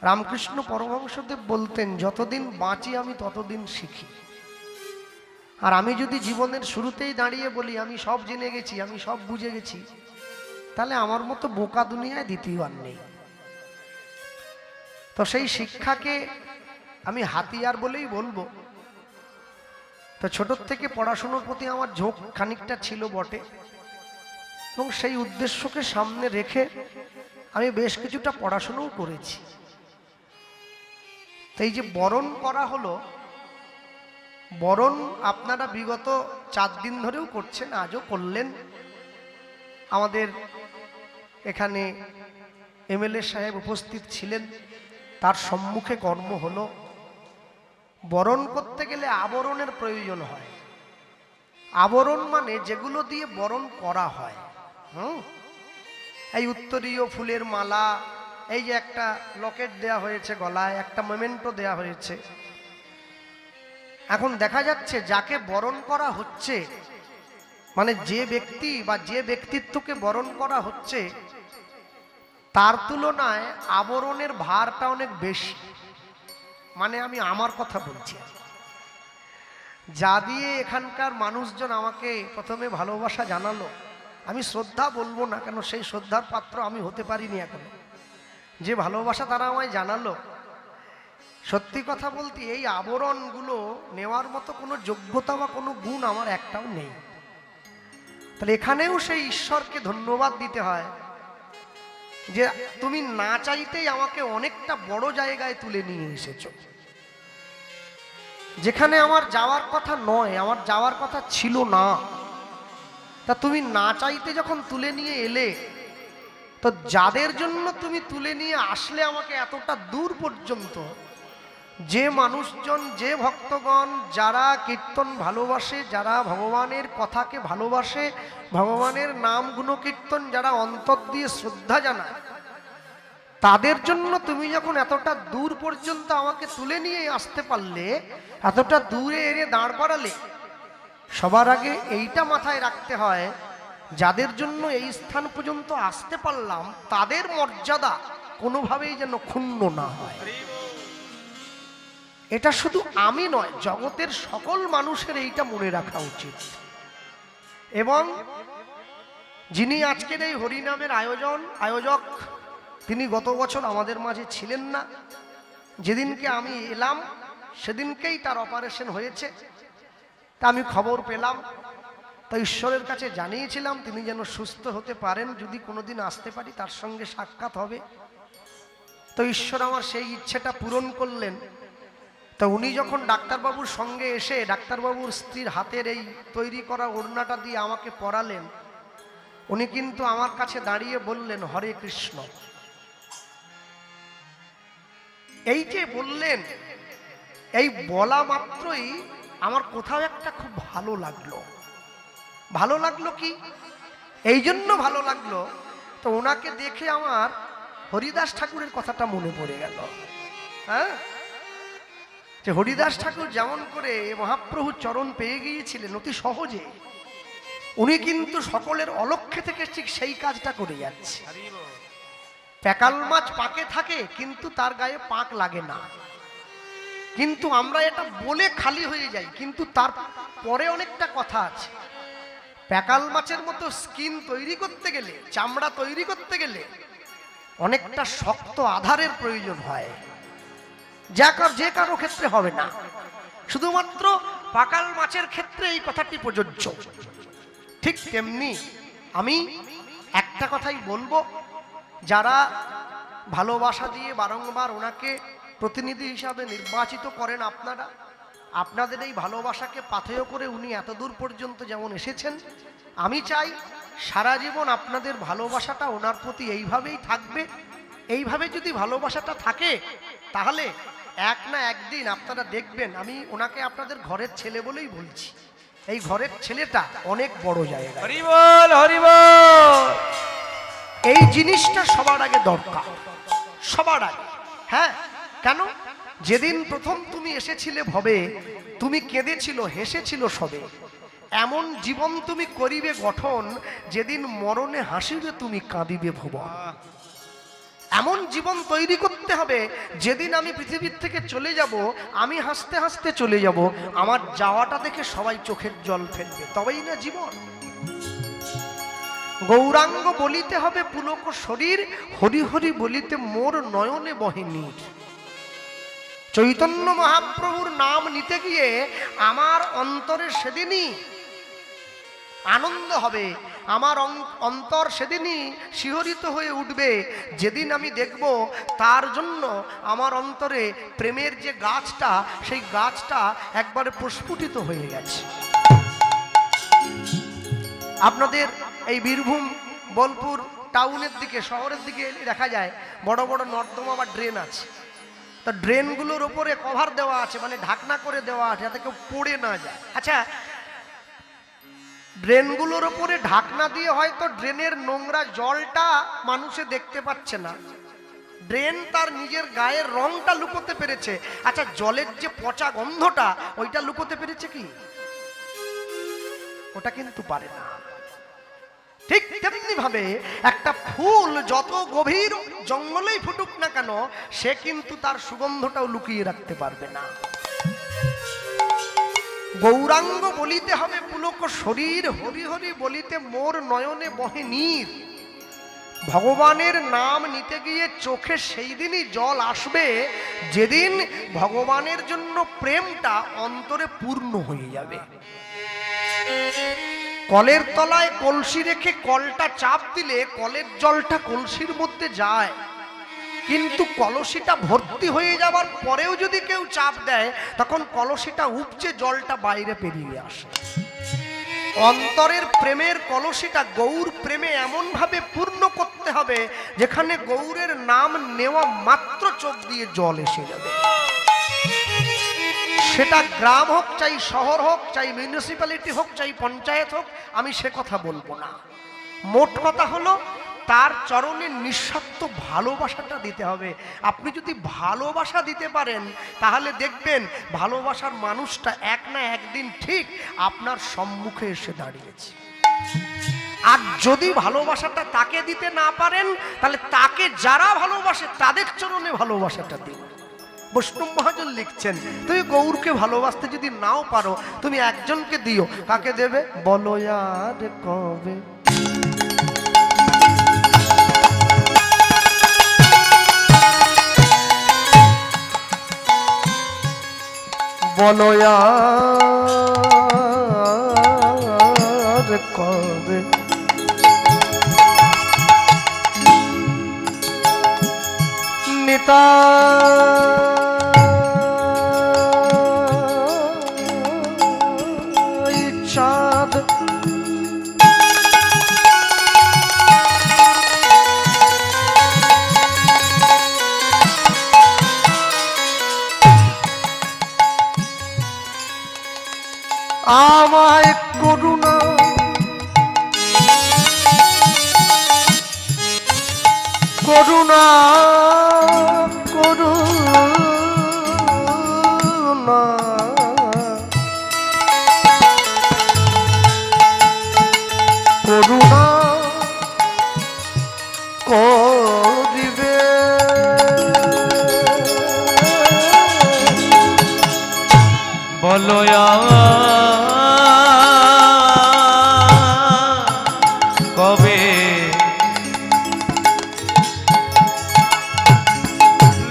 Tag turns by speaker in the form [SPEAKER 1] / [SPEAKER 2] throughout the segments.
[SPEAKER 1] রামকৃষ্ণ পরমহংসদেব বলতেন, যতদিন বাঁচি আমি ততদিন শিখি। আর আমি যদি জীবনের শুরুতেই দাঁড়িয়ে বলি আমি সব জেনে গেছি, আমি সব বুঝে গেছি, তাহলে আমার মতো বোকা দুনিয়ায় দ্বিতীয় আর নেই। তো সেই শিক্ষাকে আমি হাতিয়ার বলেই বলবো। তো ছোটোর থেকে পড়াশুনোর প্রতি আমার ঝোঁক খানিকটা ছিল বটে, এবং সেই উদ্দেশ্যকে সামনে রেখে আমি বেশ কিছুটা পড়াশুনোও করেছি। তো এই যে বরণ করা হলো, বরণ আপনারা বিগত 4 দিন ধরেও করছেন, আজও করলেন। আমাদের এখানে এমএলএ সাহেব উপস্থিত ছিলেন, তার সম্মুখে কর্ম হলো। বরণ করতে গেলে আবরণের প্রয়োজন হয়। আবরণ মানে যেগুলো দিয়ে বরণ করা হয়। এই উত্তরীয় ফুলের মালা, এই যে একটা লকেট দেয়া হয়েছে গলায়, একটা মোমেন্টো দেয়া হয়েছে। এখন দেখা যাচ্ছে যাকে বরণ করা হচ্ছে, মানে যে ব্যক্তি বা যে ব্যক্তিত্বকে বরণ করা হচ্ছে, তার তুলনায় আবরণের ভারটা অনেক বেশি। মানে আমি আমার কথা বলছি। যা দিয়ে এখানকার মানুষজন আমাকে প্রথমে ভালোবাসা জানালো, আমি শ্রদ্ধা বলবো না, কেন সেই শ্রদ্ধার পাত্র আমি হতে পারিনি এখনো। যে ভালোবাসা তারা আমায় জানালো, সত্যি কথা বলতে এই আবরণগুলো নেওয়ার মতো কোনো যোগ্যতা বা কোনো গুণ আমার একটাও নেই। তাহলে এখানেও সেই ঈশ্বরকে ধন্যবাদ দিতে হয় যে তুমি না চাইতেই আমাকে অনেকটা বড় জায়গায় তুলে নিয়ে এসেছো। যেখানে আমার যাওয়ার কথা নয়, আমার যাওয়ার কথা ছিল না, তা তুমি না চাইতে যখন তুলে নিয়ে এলে, তো যাদের জন্য তুমি তুলে নিয়ে আসলে আমাকে এতটা দূর পর্যন্ত, যে মানুষজন, যে ভক্তগণ যারা কীর্তন ভালোবাসে, যারা ভগবানের কথাকে ভালোবাসে, ভগবানের নাম গুণকীর্তন যারা অন্তর দিয়ে শ্রদ্ধা জানায়, তাদের জন্য তুমি যখন এতটা দূর পর্যন্ত আমাকে তুলে নিয়ে আসতে পারলে, এতটা দূরে এনে দাঁড় করালে, সবার আগে এইটা মাথায় রাখতে হয়, যাদের জন্য এই স্থান পর্যন্ত আসতে পারলাম তাদের মর্যাদা কোনোভাবেই যেন ক্ষুণ্ণ না হয়। এটা শুধু আমি নয়, জগতের সকল মানুষের এইটা মনে রাখা উচিত। এবং যিনি আজকের এই হরিনামের আয়োজক, তিনি গত বছর আমাদের মাঝে ছিলেন না। যেদিনকে আমি এলাম সেদিনকেই তার অপারেশন হয়েছে। তা আমি খবর পেলাম, তা ঈশ্বরের কাছে জানিয়েছিলাম তিনি যেন সুস্থ হতে পারেন, যদি কোনোদিন আসতে পারি তার সঙ্গে সাক্ষাৎ হবে। তো ঈশ্বর আমার সেই ইচ্ছেটা পূরণ করলেন। তো উনি যখন ডাক্তারবাবুর সঙ্গে এসে ডাক্তারবাবুর স্ত্রীর হাতের এই তৈরি করা ওড়নাটা দিয়ে আমাকে পরালেন, উনি কিন্তু আমার কাছে দাঁড়িয়ে বললেন, হরে কৃষ্ণ। এই যে বললেন, এই বলা মাত্রই আমার কোথাও একটা খুব ভালো লাগলো। ভালো লাগলো কি, এই জন্য ভালো লাগলো, তো ওনাকে দেখে আমার হরিদাস ঠাকুরের কথাটা মনে পড়ে গেল। হ্যাঁ, যে হরিদাস ঠাকুর যেমন করে মহাপ্রভু চরণ পেয়ে গিয়েছিলেন অতি সহজে, উনি কিন্তু সকলের অলক্ষ্যে থেকে ঠিক সেই কাজটা করে যাচ্ছে। প্যাকাল মাছ পাকে থাকে কিন্তু তার গায়ে পাক লাগে না, কিন্তু আমরা এটা বলে খালি হয়ে যাই, কিন্তু তার পরে অনেকটা কথা আছে। প্যাকাল মাছের মতো স্কিন তৈরি করতে গেলে, চামড়া তৈরি করতে গেলে অনেকটা শক্ত আধারের প্রয়োজন হয়, যে কারো ক্ষেত্রে হবে না, শুধুমাত্র পাকাল মাছের ক্ষেত্রে এই কথাটি প্রযোজ্য। ঠিক তেমনি আমি একটা কথাই বলবো, যারা ভালোবাসা দিয়ে বারংবার ওনাকে প্রতিনিধি হিসাবে নির্বাচিত করেন, আপনাদের এই ভালোবাসাকে পাথেয় করে উনি এত দূর পর্যন্ত যেমন এসেছেন, আমি চাই সারা জীবন আপনাদের ভালোবাসাটা ওনার প্রতি এইভাবেই থাকবে। এইভাবে যদি ভালোবাসাটা থাকে, তাহলে এক না একদিন আপনারা দেখবেন, আমি ওনাকে আপনাদের ঘরের ছেলে বলেই বলছি, এই ঘরের ছেলেটা অনেক বড় জায়গা।
[SPEAKER 2] হরি বল, হরি বল।
[SPEAKER 1] এই জিনিসটা সবার আগে দরকার, সবার আগে। হ্যাঁ, কেন? যেদিন প্রথম তুমি এসেছিলে ভবে, তুমি কেঁদেছিল, হেসেছিল সবে। এমন জীবন তুমি করিবে গঠন, যেদিন মরণে হাসিবে তুমি কাঁদিবে ভুবন। এমন জীবন তৈরি করতে হবে যেদিন আমি পৃথিবীর থেকে চলে যাব, আমি হাসতে হাসতে চলে যাব, আমার যাওয়াটা দেখে সবাই চোখের জল ফেলবে, তবেই না জীবন। গৌরাঙ্গ বলিতে হবে পুলক শরীর, হরি হরি বলিতে মোর নয়নে বহে নীর। চৈতন্য মহাপ্রভুর নাম নিতে গিয়ে আমার অন্তরে সেদিনই আনন্দ হবে, আমার অন্তর সেদিনই শিহরিত হয়ে উঠবে, যেদিন আমি দেখব তার জন্য আমার অন্তরে প্রেমের যে গাছটা, সেই গাছটা একবারে প্রস্ফুটিত হয়ে গেছে। আপনাদের এই বীরভূম বোলপুর টাউনের দিকে, শহরের দিকে দেখা যায় বড় বড় নর্দমা বা ড্রেন আছে। তা ড্রেনগুলোর ওপরে কভার দেওয়া আছে, মানে ঢাকনা করে দেওয়া আছে যাতে কেউ পড়ে না যায়। আচ্ছা, ড্রেনগুলোর ওপরে ঢাকনা দিয়ে হয়তো ড্রেনের নোংরা জলটা মানুষে দেখতে পাচ্ছে না, ড্রেন তার নিজের গায়ের রংটা লুকোতে পেরেছে। আচ্ছা, জলের যে পচা গন্ধটা ওইটা লুকোতে পেরেছে কি? ওটা কিন্তু পারে না। ঠিক তেমনি ভাবে একটা ফুল যত গভীর জঙ্গলেই ফুটুক না কেন, সে কিন্তু তার সুগন্ধটাও লুকিয়ে রাখতে পারবে না। গৌরাঙ্গ বলিতে হবে পুলক শরীর, হরি হরি বলিতে মোর নয়নে বহে নীর। ভগবানের নাম নিতে গিয়ে চোখে সেই দিনই জল আসবে যেদিন ভগবানের জন্য প্রেমটা অন্তরে পূর্ণ হয়ে যাবে। কলের তলায় কলসি রেখে কলটা চাপ দিলে কলের জলটা কলসির মধ্যে যায়, কিন্তু কলসিটা ভর্তি হয়ে যাবার পরেও যদি কেউ চাপ দেয়, তখন কলসিটা উপচে জলটা বাইরে বেরিয়ে আসে। অন্তরের প্রেমের কলসিটা গৌর প্রেমে এমন ভাবে পূর্ণ করতে হবে যেখানে গৌরের নাম নেওয়া মাত্র চোখ দিয়ে জল এসে যাবে। সেটা গ্রাম হোক, চাই শহর হোক, চাই মিউনিসিপ্যালিটি হোক, চাই পঞ্চায়েত হোক, আমি সে কথা বলবো না। মোট কথা হলো তার চরণে নিঃস্বার্থ ভালোবাসাটা দিতে হবে। আপনি যদি ভালোবাসা দিতে পারেন তাহলে দেখবেন ভালোবাসার মানুষটা এক না একদিন ঠিক আপনার সম্মুখে এসে দাঁড়িয়েছে। আর যদি ভালোবাসাটা তাকে দিতে না পারেন, তাহলে তাকে যারা ভালোবাসে তাদের চরণে ভালোবাসাটা দিন। বৈষ্ণব মহাজন লিখছেন, তুমি গৌরকে ভালোবাসতে যদি নাও পারো, তুমি একজনকে দিও। কাকে দেবে বলো আর কবে? বলো আর কবে? নিতা চাঁদ আমায় করুণা করুণা করুণা করুণা করিবে
[SPEAKER 2] বলো কবে?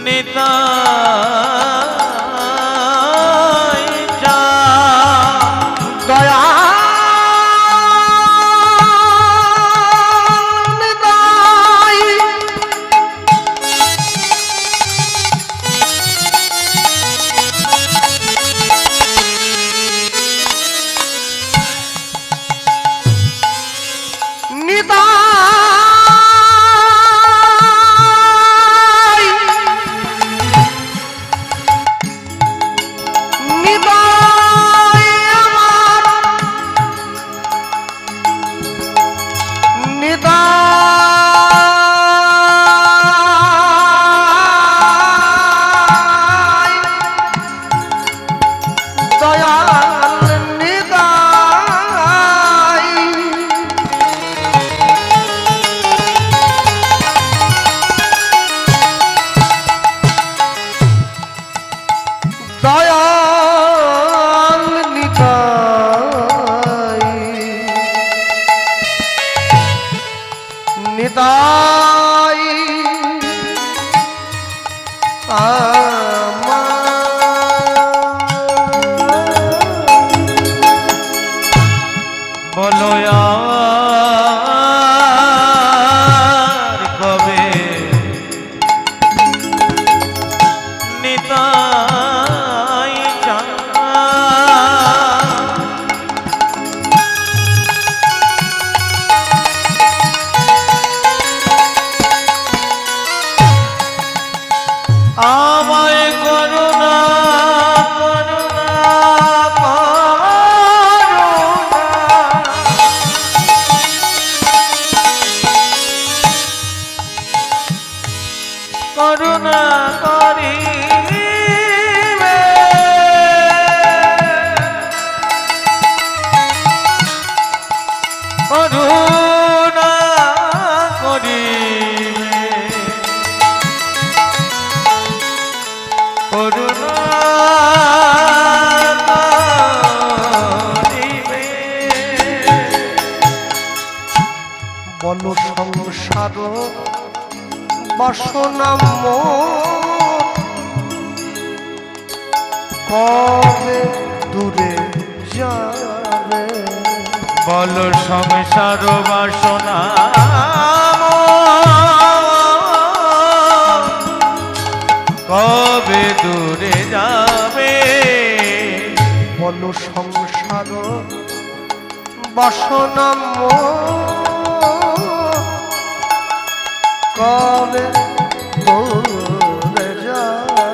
[SPEAKER 2] নিতা
[SPEAKER 1] দয়া
[SPEAKER 2] বলো আর কবে নিতাই চাঁদ আমায় করুণা করুণা করুণা করিবে করুণা করিবে করুণা করিবে
[SPEAKER 1] বলো সংসার বাসনা কবে দূরে যাবে
[SPEAKER 2] বলো সংসার বাসনা কবে দূরে যাবে
[SPEAKER 1] বলো সংসার বাসনা কবে দূরে যাবে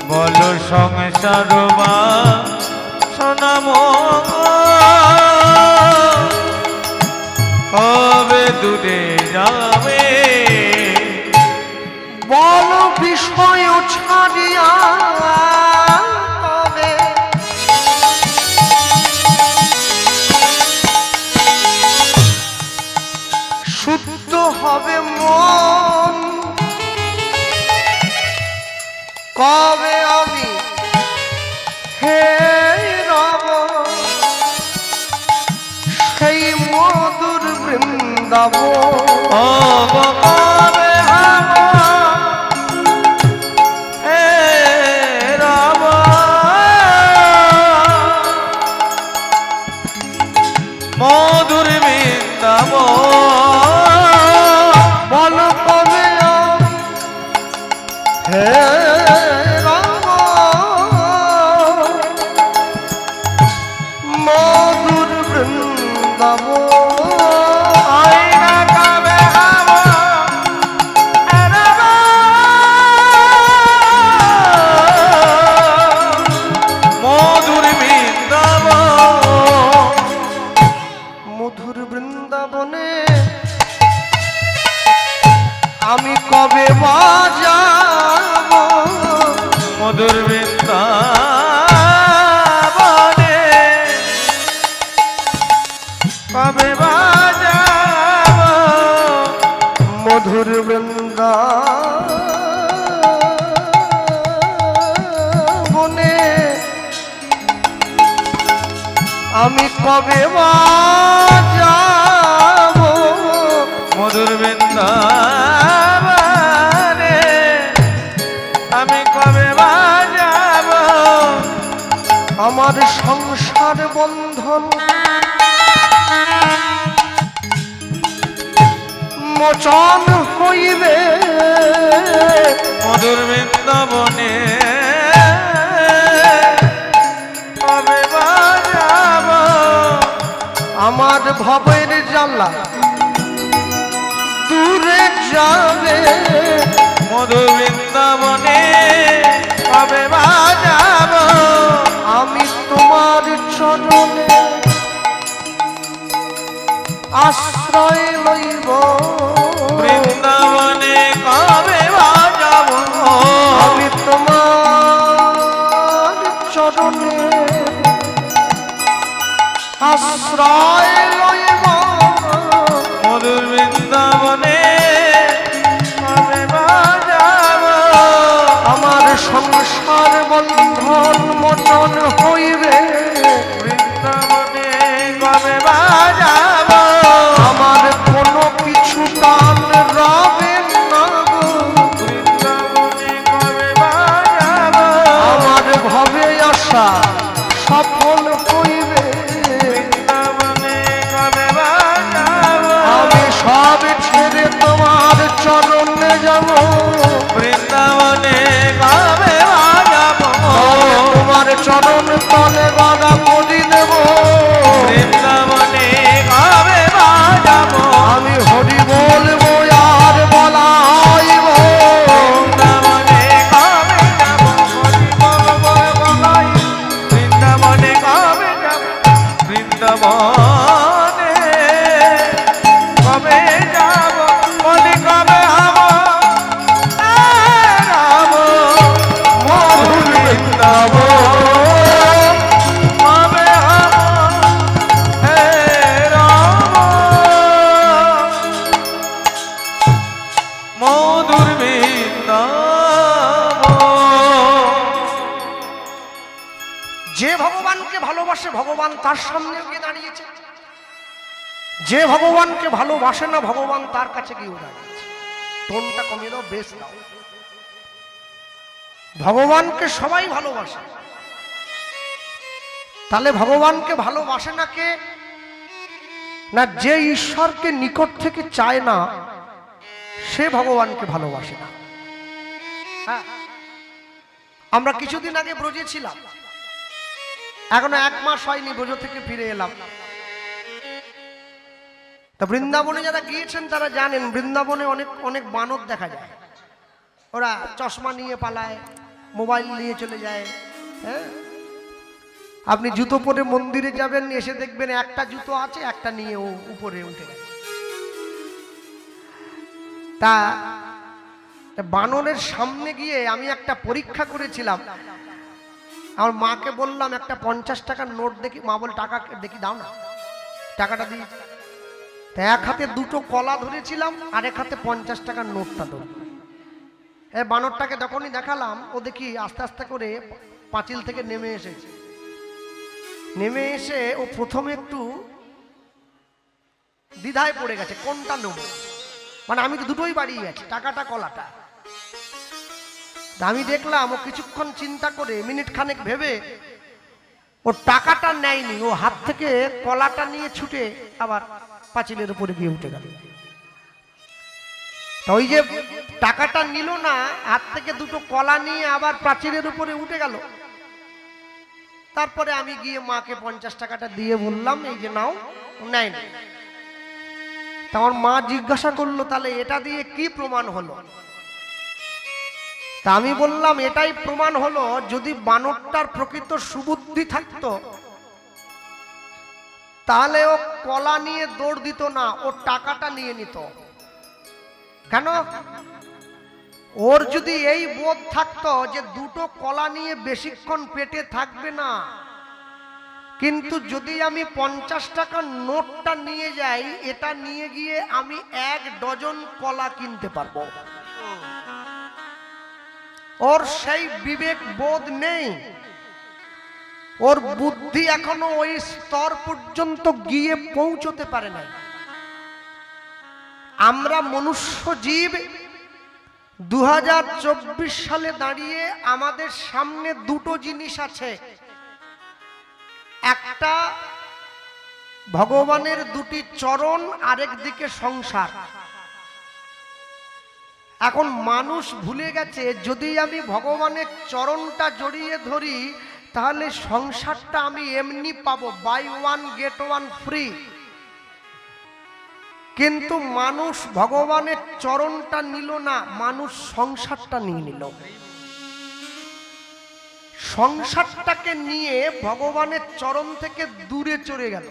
[SPEAKER 2] বলো সংসার বাসনা কবে দূরে যাবে
[SPEAKER 1] বলো বিষয় ছাড়িয়া কবে শুদ্ধ হবে মন কবে আমি হে রব সেই মধুর বৃন্দাবন
[SPEAKER 2] ও গো কবে হব হে রাম মধুর বৃন্দাবন
[SPEAKER 1] বল কবে হে রাম মধুর বৃন্দাবন
[SPEAKER 2] আইনা কবে হব হে রাম মধুর বৃন্দাবন
[SPEAKER 1] মধুর বৃন্দাবনে আমি কবে বাজাব
[SPEAKER 2] মধুর বৃন্দাবনে কবে বাজাব
[SPEAKER 1] মধুর বৃন্দাবনে আমি কবে বাজাব
[SPEAKER 2] মধুর বৃন্দাবনে আমি কবে বাজাব
[SPEAKER 1] আমার সংসার বন্ধন মোচন হইবে
[SPEAKER 2] মধুর বৃন্দাবনে কবে বাজাব
[SPEAKER 1] আমার ভবের জ্বালা দূরে যাবে
[SPEAKER 2] মধুর বৃন্দাবনে কবে বাজাব
[SPEAKER 1] আমি তোমার চরণে আশ্রয় লইব
[SPEAKER 2] বৃন্দাবনে কবে বাজাব
[SPEAKER 1] আমি তোমার চরণে আশ্রয় লইব
[SPEAKER 2] মধুর বৃন্দাবনে কবে বাজাব
[SPEAKER 1] আমার সংসার বন্ধন মোচন হইবে
[SPEAKER 2] বৃন্দাবনে কবে বাজাব
[SPEAKER 1] আমার কোনো কিছু টান রবে না গো।
[SPEAKER 2] বৃন্দাবনে
[SPEAKER 1] ভগবানকে ভালোবাসে ভগবান তার সামনে গিয়ে দাঁড়িয়েছে, যে ভগবানকে ভালোবাসে না ভগবান তার কাছে গিয়ে দাঁড়িয়েছে। টোনটা কমিয়ে দাও, বেশ দাও। ভগবানকে সবাই ভালোবাসে, তাহলে ভগবানকে ভালোবাসে না কে? না যে ঈশ্বরকে নিকট থেকে চায় না সে ভগবানকে ভালোবাসে না। হ্যাঁ, আমরা কিছুদিন আগে ব্রজে ছিলাম, এখনো 1 মাস হয়নি ব্রজ থেকে ফিরে এলাম। তা বৃন্দাবনে যারা গিয়েছেন তারা জানেন বৃন্দাবনে অনেক অনেক বানর দেখা যায়। ওরা চশমা নিয়ে পালায়, মোবাইল নিয়ে চলে যায়। হ্যাঁ, আপনি জুতো পরে মন্দিরে যাবেন, এসে দেখবেন একটা জুতো আছে, একটা নিয়ে ও উপরে উঠে গেছে। তা বানরের সামনে গিয়ে আমি একটা পরীক্ষা করেছিলাম। আমার মাকে বললাম একটা 50 টাকার নোট দেখি। মা বল টাকা দেখি, দাও না। টাকাটা দিই। তা এক হাতে 2টো কলা ধরেছিলাম, আর এক হাতে 50 টাকার নোটটা ধরে বানরটাকে যখনই দেখালাম, ও দেখি আস্তে আস্তে করে পাঁচিল থেকে নেমে এসেছে। নেমে এসে ও প্রথমে একটু দ্বিধায় পড়ে গেছে কোনটা নেব, মানে আমি তো দুটোই বাড়িয়ে আছি, টাকাটা কলাটা। আমি দেখলাম ও কিছুক্ষণ চিন্তা করে মিনিট খানেক ভেবে ও টাকাটা নেয়নি, ও হাত থেকে কলাটা নিয়ে ছুটে আবার পাঁচিলের উপরে গিয়ে উঠে গেল। ওই যে টাকাটা নিল না, হাত থেকে 2টো কলা নিয়ে আবার প্রাচীরের উপরে উঠে গেল। তারপরে আমি গিয়ে মাকে 50 টাকাটা দিয়ে বললাম এই যে নাও, নেয় না। আমার মা জিজ্ঞাসা করলো তাহলে এটা দিয়ে কি প্রমাণ হলো? তা আমি বললাম এটাই প্রমাণ হলো, যদি বানরটার প্রকৃত সুবুদ্ধি থাকতো তাহলে ও কলা নিয়ে দৌড় দিত না, ও টাকাটা নিয়ে নিত। কেন? ওর যদি এই বোধ থাকতো যে 2টো কলা নিয়ে বেশিক্ষণ পেটে থাকবে না, কিন্তু যদি আমি 50 টাকার নোটটা নিয়ে যাই, এটা নিয়ে গিয়ে আমি 1 ডজন কলা কিনতে পারবো। ওর সেই বিবেক বোধ নেই, ওর বুদ্ধি এখনো ওই স্তর পর্যন্ত গিয়ে পৌঁছতে পারে না। আমরা মনুষ্য জীব 2024 সালে দাঁড়িয়ে আমাদের সামনে 2টো জিনিস আছে। একটা ভগবানের 2টি চরণ, আরেকদিকে সংসার। এখন মানুষ ভুলে গেছে যদি আমি ভগবানের চরণটা জড়িয়ে ধরি তাহলে সংসারটা আমি এমনি পাবো, বাই 1 গেট 1 ফ্রি। কিন্তু মানুষ ভগবানের চরণটা নিল না, মানুষ সংসারটা নিয়ে নিল। সংসারটাকে নিয়ে ভগবানের চরণ থেকে দূরে চলে গেল।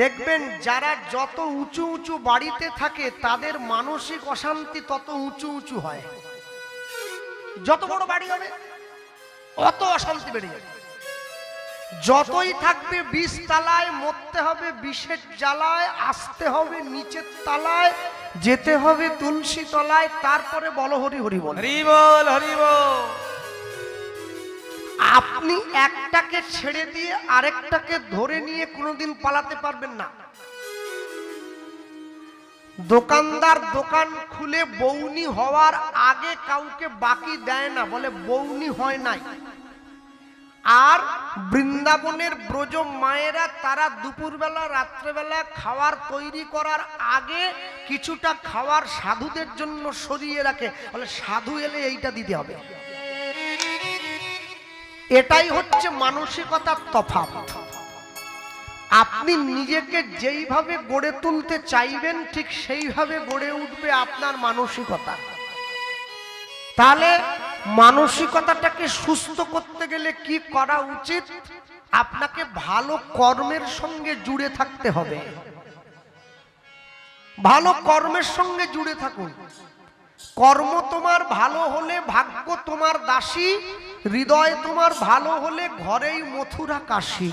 [SPEAKER 1] দেখবেন যারা যত উঁচু উঁচু বাড়িতে থাকে তাদের মানসিক অশান্তি তত উঁচু উঁচু হয়। যত বড় বাড়ি হবে অত অশান্তি বেড়ে যাবে। যতই থাকবে 20 তলায়, মরতে হবে 20-এর জ্বালায়, আসতে হবে নিচের তলায়, যেতে হবে তুলসী তলায়, তারপরে বলো হরি হরি বল,
[SPEAKER 2] হরি বল, হরি বল।
[SPEAKER 1] আপনি একটাকে ছেড়ে দিয়ে আরেকটাকে ধরে নিয়ে কোনোদিন পালাতে পারবেন না। দোকানদার দোকান খুলে বউনি হওয়ার আগে কাউকে বাকি দেয় না, বলে বউনি হয় নাই। আর বৃন্দাবনের ব্রজ মায়েরা তারা দুপুরবেলা রাত্রেবেলা খাবার তৈরি করার আগে কিছুটা খাবার সাধুদের জন্য সরিয়ে রাখে, বলে সাধু এলে এইটা দিতে হবে। এটাই হচ্ছে মানসিকতার তফাৎ। আপনি নিজেকে যেইভাবে গড়ে তুলতে চাইবেন ঠিক সেইভাবে গড়ে উঠবে আপনার মানসিকতা। তাহলে মানসিকতাটাকে সুস্থ করতে গেলে কি করা উচিত? আপনাকে ভালো কর্মের সঙ্গে জুড়ে থাকতে হবে। ভালো কর্মের সঙ্গে জুড়ে থাকুন। কর্ম তোমার ভালো হলে ভাগ্য তোমার দাসী, হৃদয় তোমার ভালো হলে ঘরেই মথুরা কাশী।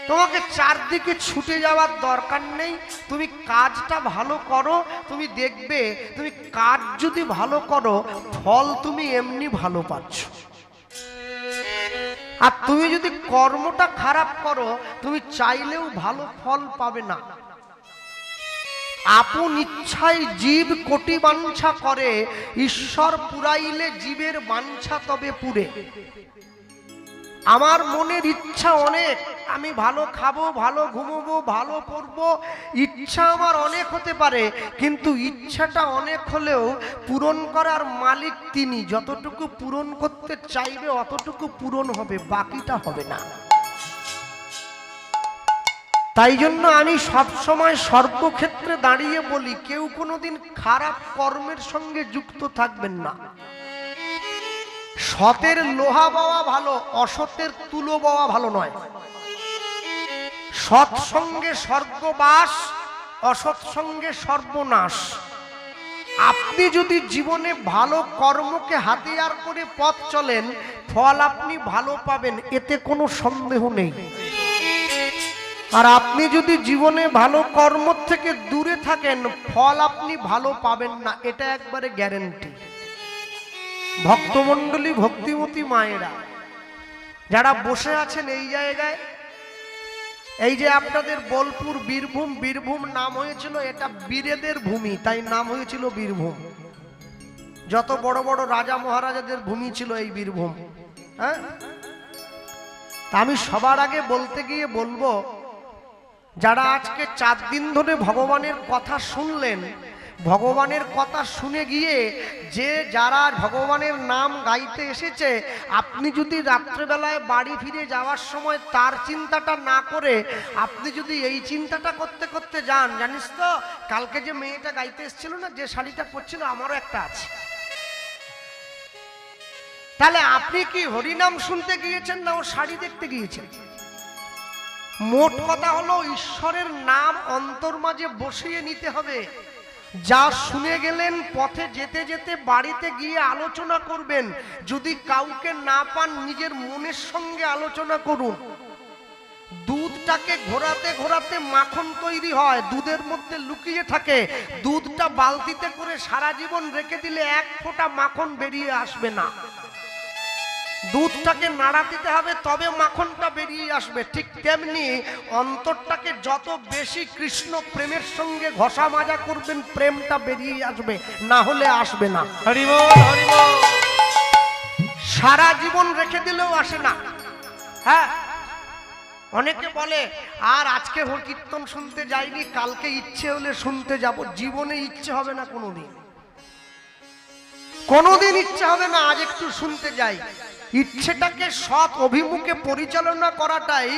[SPEAKER 1] তোমাকে চারদিকে ছুটে যাওয়ার দরকার নেই, তুমি কাজটা ভালো করো, তুমি দেখবে তুমি কাজ যদি ভালো করো ফল তুমি এমনি ভালো পাচ্ছ। আর তুমি যদি কর্মটা খারাপ করো, তুমি চাইলেও ভালো ফল পাবে না। আপন ইচ্ছায় জীব কোটি বাঞ্ছা করে, ঈশ্বর পুরাইলে জীবের বাঞ্ছা তবে পুরে। আমার মনের ইচ্ছা অনেক, আমি ভালো খাবো, ভালো ঘুমোবো, ভালো পড়বো, ইচ্ছা আমার অনেক হতে পারে, কিন্তু ইচ্ছাটা অনেক হলেও পূরণ করার মালিক তিনি। যতটুকু পূরণ করতে চাইবে অতটুকু পূরণ হবে, বাকিটা হবে না। তাই জন্য আমি সবসময় সর্বক্ষেত্রে দাঁড়িয়ে বলি, কেউ কোনোদিন খারাপ কর্মের সঙ্গে যুক্ত থাকবেন না। সতের লোহা বাওয়া ভালো, অসতের তুলো বাওয়া ভালো নয়। সৎ সঙ্গে স্বর্গবাস, অসৎ সঙ্গে সর্বনাশ। আপনি যদি জীবনে ভালো কর্মকে হাতিয়ার করে পথ চলেন, ফল আপনি ভালো পাবেন, এতে কোনো সন্দেহ নেই। আর আপনি যদি জীবনে ভালো কর্ম থেকে দূরে থাকেন, ফল আপনি ভালো পাবেন না, এটা একবারে গ্যারেন্টি। ভক্তমণ্ডলী, ভক্তিমতী মায়েরা যারা বসে আছেন এই জায়গায়, এই যে আপনাদের বোলপুর বীরভূম, বীরভূম নাম হয়েছিল, এটা বীরেদের ভূমি, তাই নাম হয়েছিল বীরভূম। যত বড় বড় রাজা মহারাজাদের ভূমি ছিল এই বীরভূম। হ্যাঁ, আমি সবার আগে বলতে গিয়ে বলবো, যারা আজকে 4 দিন ধরে ভগবানের কথা শুনলেন, ভগবানের কথা শুনে গিয়ে যে যারা ভগবানের নাম গাইতে এসেছে, আপনি যদি রাত্রেবেলায় বাড়ি ফিরে যাওয়ার সময় তার চিন্তাটা না করে আপনি যদি এই চিন্তাটা করতে করতে যান, জানিস তো কালকে যে মেয়েটা গাইতে এসেছিল না, যে শাড়িটা পরছিল, আমারও একটা আছে। তাহলে আপনি কি হরিনাম শুনতে গিয়েছেন না ও শাড়ি দেখতে গিয়েছেন? মোট কথা হলো, ঈশ্বরের নাম অন্তর মাঝে বসিয়ে নিতে হবে। যা শুনে গেলেন, পথে যেতে যেতে বাড়িতে গিয়ে আলোচনা করবেন। যদি কাউকে না পান, নিজের মনের সঙ্গে আলোচনা করুন। দুধটাকে ঘোরাতে ঘোরাতে মাখন তৈরি হয়, দুধের মধ্যে লুকিয়ে থাকে। দুধটা বালতিতে করে সারা জীবন রেখে দিলে 1 ফোঁটা মাখন বেরিয়ে আসবে না। দুধটাকে নাড়া দিতে হবে, তবে মাখনটা বেরিয়ে আসবে। ঠিক তেমনি অন্তরটাকে যত বেশি কৃষ্ণ প্রেমের সঙ্গে ঘষা মাজা করবেন, প্রেমটা বেরিয়ে আসবে, না হলে আসবে না।
[SPEAKER 2] হরি বল, হরি বল।
[SPEAKER 1] সারা জীবন রেখে দিলেও আসে না। হ্যাঁ, অনেকে বলে আর আজকে কীর্তন শুনতে যাইনি, কালকে ইচ্ছে হলে শুনতে যাব। জীবনে ইচ্ছে হবে না কোনোদিন, কোনোদিন ইচ্ছে হবে না আজ একটু শুনতে যাই। ইচ্ছেটাকে সৎ অভিমুখে পরিচালনা করাটাই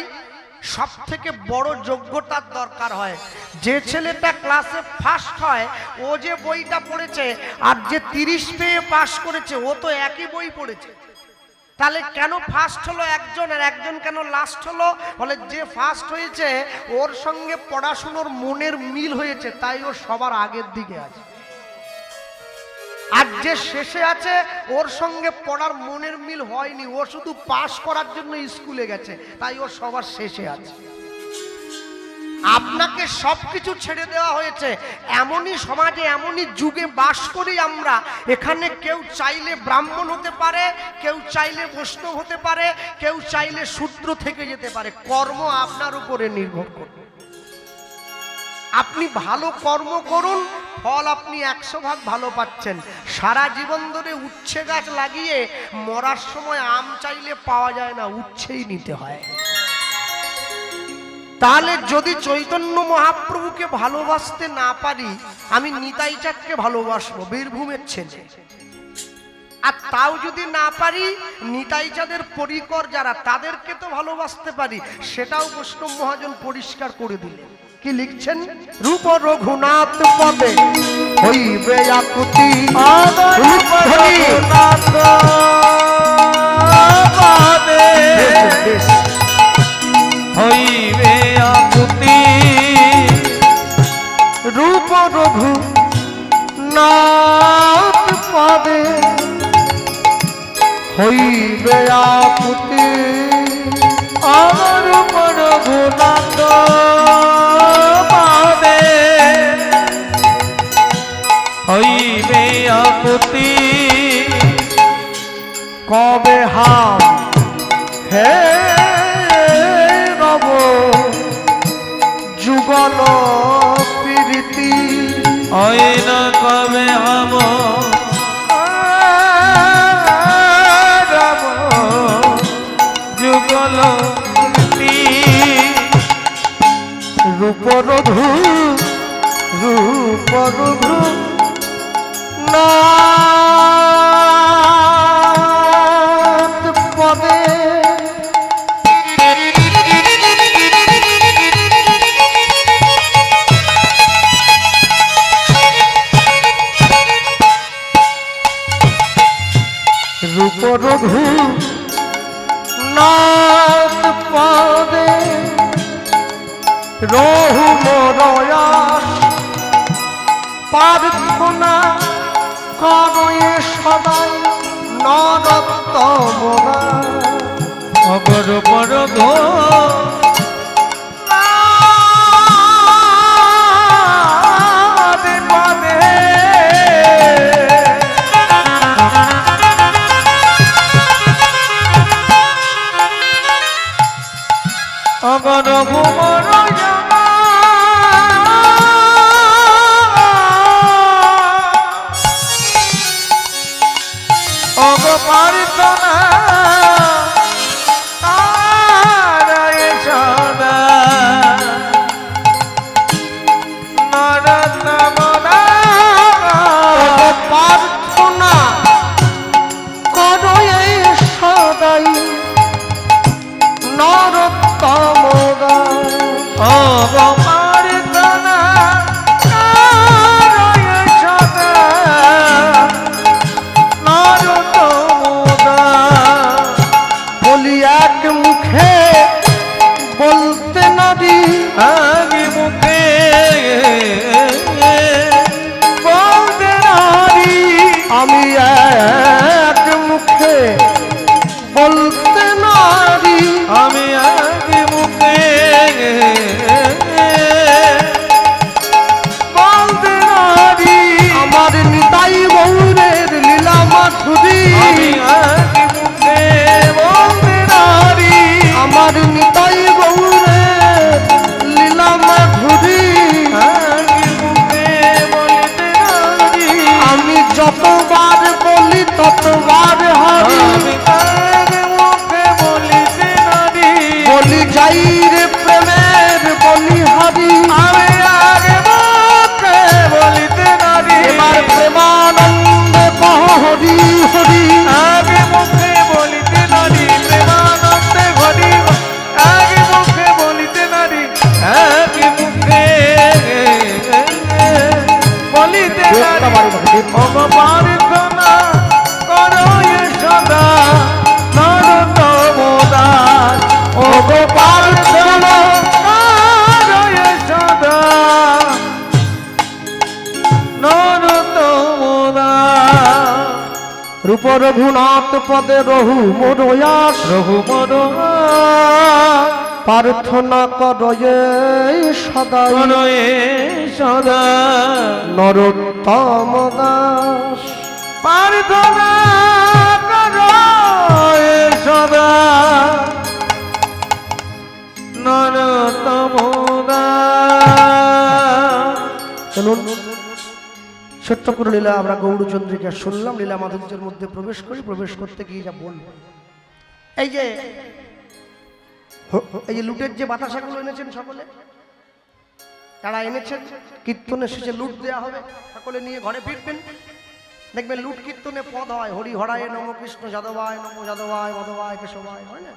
[SPEAKER 1] সব থেকে বড় যোগ্যতার দরকার হয়। যে ছেলেটা ক্লাসে ফার্স্ট হয়, ও যে বইটা পড়েছে, আর যে 30 পেয়ে পাশ করেছে, ও তো একই বই পড়েছে। তাহলে কেন ফার্স্ট হলো একজন আর একজন কেন লাস্ট হলো? বলে যে ফার্স্ট হয়েছে ওর সঙ্গে পড়াশুনোর মনের মিল হয়েছে, তাই ও সবার আগের দিকে আছে। আর যে শেষে আছে ওর সঙ্গে পড়ার মনের মিল হয়নি, ও শুধু পাস করার জন্য স্কুলে গেছে, তাই ও সবার শেষে আছে। আপনাকে সবকিছু ছেড়ে দেওয়া হয়েছে। এমনই সমাজে, এমনই যুগে বাস করি আমরা। এখানে কেউ চাইলে ব্রাহ্মণ হতে পারে, কেউ চাইলে বৈষ্ণব হতে পারে, কেউ চাইলে শূদ্র থেকে যেতে পারে। কর্ম আপনার উপরে নির্ভর করে। আপনি ভালো কর্ম করুন, ফল আপনি 100 ভাগ ভালো পাচ্ছেন। সারা জীবন ধরে উচ্ছে গাছ লাগিয়ে মরার সময় আম চাইলে পাওয়া যায় না, উচ্ছেই নিতে হয়। তাহলে যদি চৈতন্য মহাপ্রভুকে ভালোবাসতে না পারি, আমি নিতাই চাঁদকে ভালোবাসবো, বীরভূমের ছেলে। আর তাও যদি না পারি, নিতাই চাঁদের পরিকর যারা, তাদেরকে তো ভালোবাসতে পারি। সেটাও বৈষ্ণব মহাজন পরিষ্কার করে দিলেন। কি লিখছেন? রূপ রঘুনাথ পদে হইবে আকুতি,
[SPEAKER 2] রঘুনাথ পদে হইবে আকুতি।
[SPEAKER 1] রূপ রঘুনাথ পদে হইবে আকুতি,
[SPEAKER 2] আমার রঘুনাথ পদে হইবে আকুতি।
[SPEAKER 1] কবে হাম হে রব যুগল প্রীতি
[SPEAKER 2] হয় না কবে হব রব যুগল
[SPEAKER 1] রূপরধু রূপরধু নাথ পদে রূপরধু নাথ পদে রহু মরয়াস প্রার্থনা করয়ে সদাই নরোত্তমরা
[SPEAKER 2] অগর পর গো অগর ভুমর অগ প্রার্থনা তারায় সদা নরোত্তমরা
[SPEAKER 1] প্রার্থনা করয়ে সদাই নরোত্তমরা
[SPEAKER 2] অগ প্রার্থনা তারায় সদা নরোত্তমরা
[SPEAKER 1] বলি এক মুখে বলতে নারী
[SPEAKER 2] আগে মুখে বলতে নারী
[SPEAKER 1] আমি এক মুখে বলতে নারী
[SPEAKER 2] আমি আগে মুখে বলতে নারী
[SPEAKER 1] আমার নিতাই গৌরের লীলা মাধুরী
[SPEAKER 2] আমি আগে মুখে বলতে নারী
[SPEAKER 1] আমার নিতাই গৌরের লীলা মাধুরী
[SPEAKER 2] আগে মুখে বলতে নারী
[SPEAKER 1] আমি যতবার বলি ততবার হারি
[SPEAKER 2] আমি আগে মুখে বলিতে নারী
[SPEAKER 1] বলি যাই রে প্রেমের বলি হারি
[SPEAKER 2] আমি আগে মুখে বলিতে নারী
[SPEAKER 1] এবার প্রেমানন্দে কহ হরি হরি
[SPEAKER 2] আগে মুখে বলিতে নারী প্রেমানন্দে ঘরি আগে মুখে বলিতে নারী আগে মুখে বলিতে নারী অগ প্রার্থনা করো সদা নরোত্তমদাস অগ প্রার্থনা করো সদা নরোত্তমদাস
[SPEAKER 1] রূপ রঘুনাথ পদে রহু মরয়াস
[SPEAKER 2] রঘুমর
[SPEAKER 1] প্রার্থনা করয়ে সদাই
[SPEAKER 2] করয়ে সদা
[SPEAKER 1] নরোত্তম দাস
[SPEAKER 2] প্রার্থনা করয়ে সদা নরোত্তম দাস।
[SPEAKER 1] চলুন ছোট্ট করে লীলা আমরা গৌরচন্দ্রিকা শুনলাম, লীলা মাধুর্যের মধ্যে প্রবেশ করি। প্রবেশ করতে গিয়ে যা বলব, এই যে লুটের যে বাতাসাগুলো এনেছেন সকলে, যারা এনেছেন কীর্তনের শেষে লুট দেওয়া হবে, সকলে নিয়ে ঘরে ফিরবেন। দেখবেন লুট কীর্তনে পদ হয়, হরি হরায় নম, কৃষ্ণ যাদবায় নম, যাদবায় মাধবায় কেশবায়, হয় না?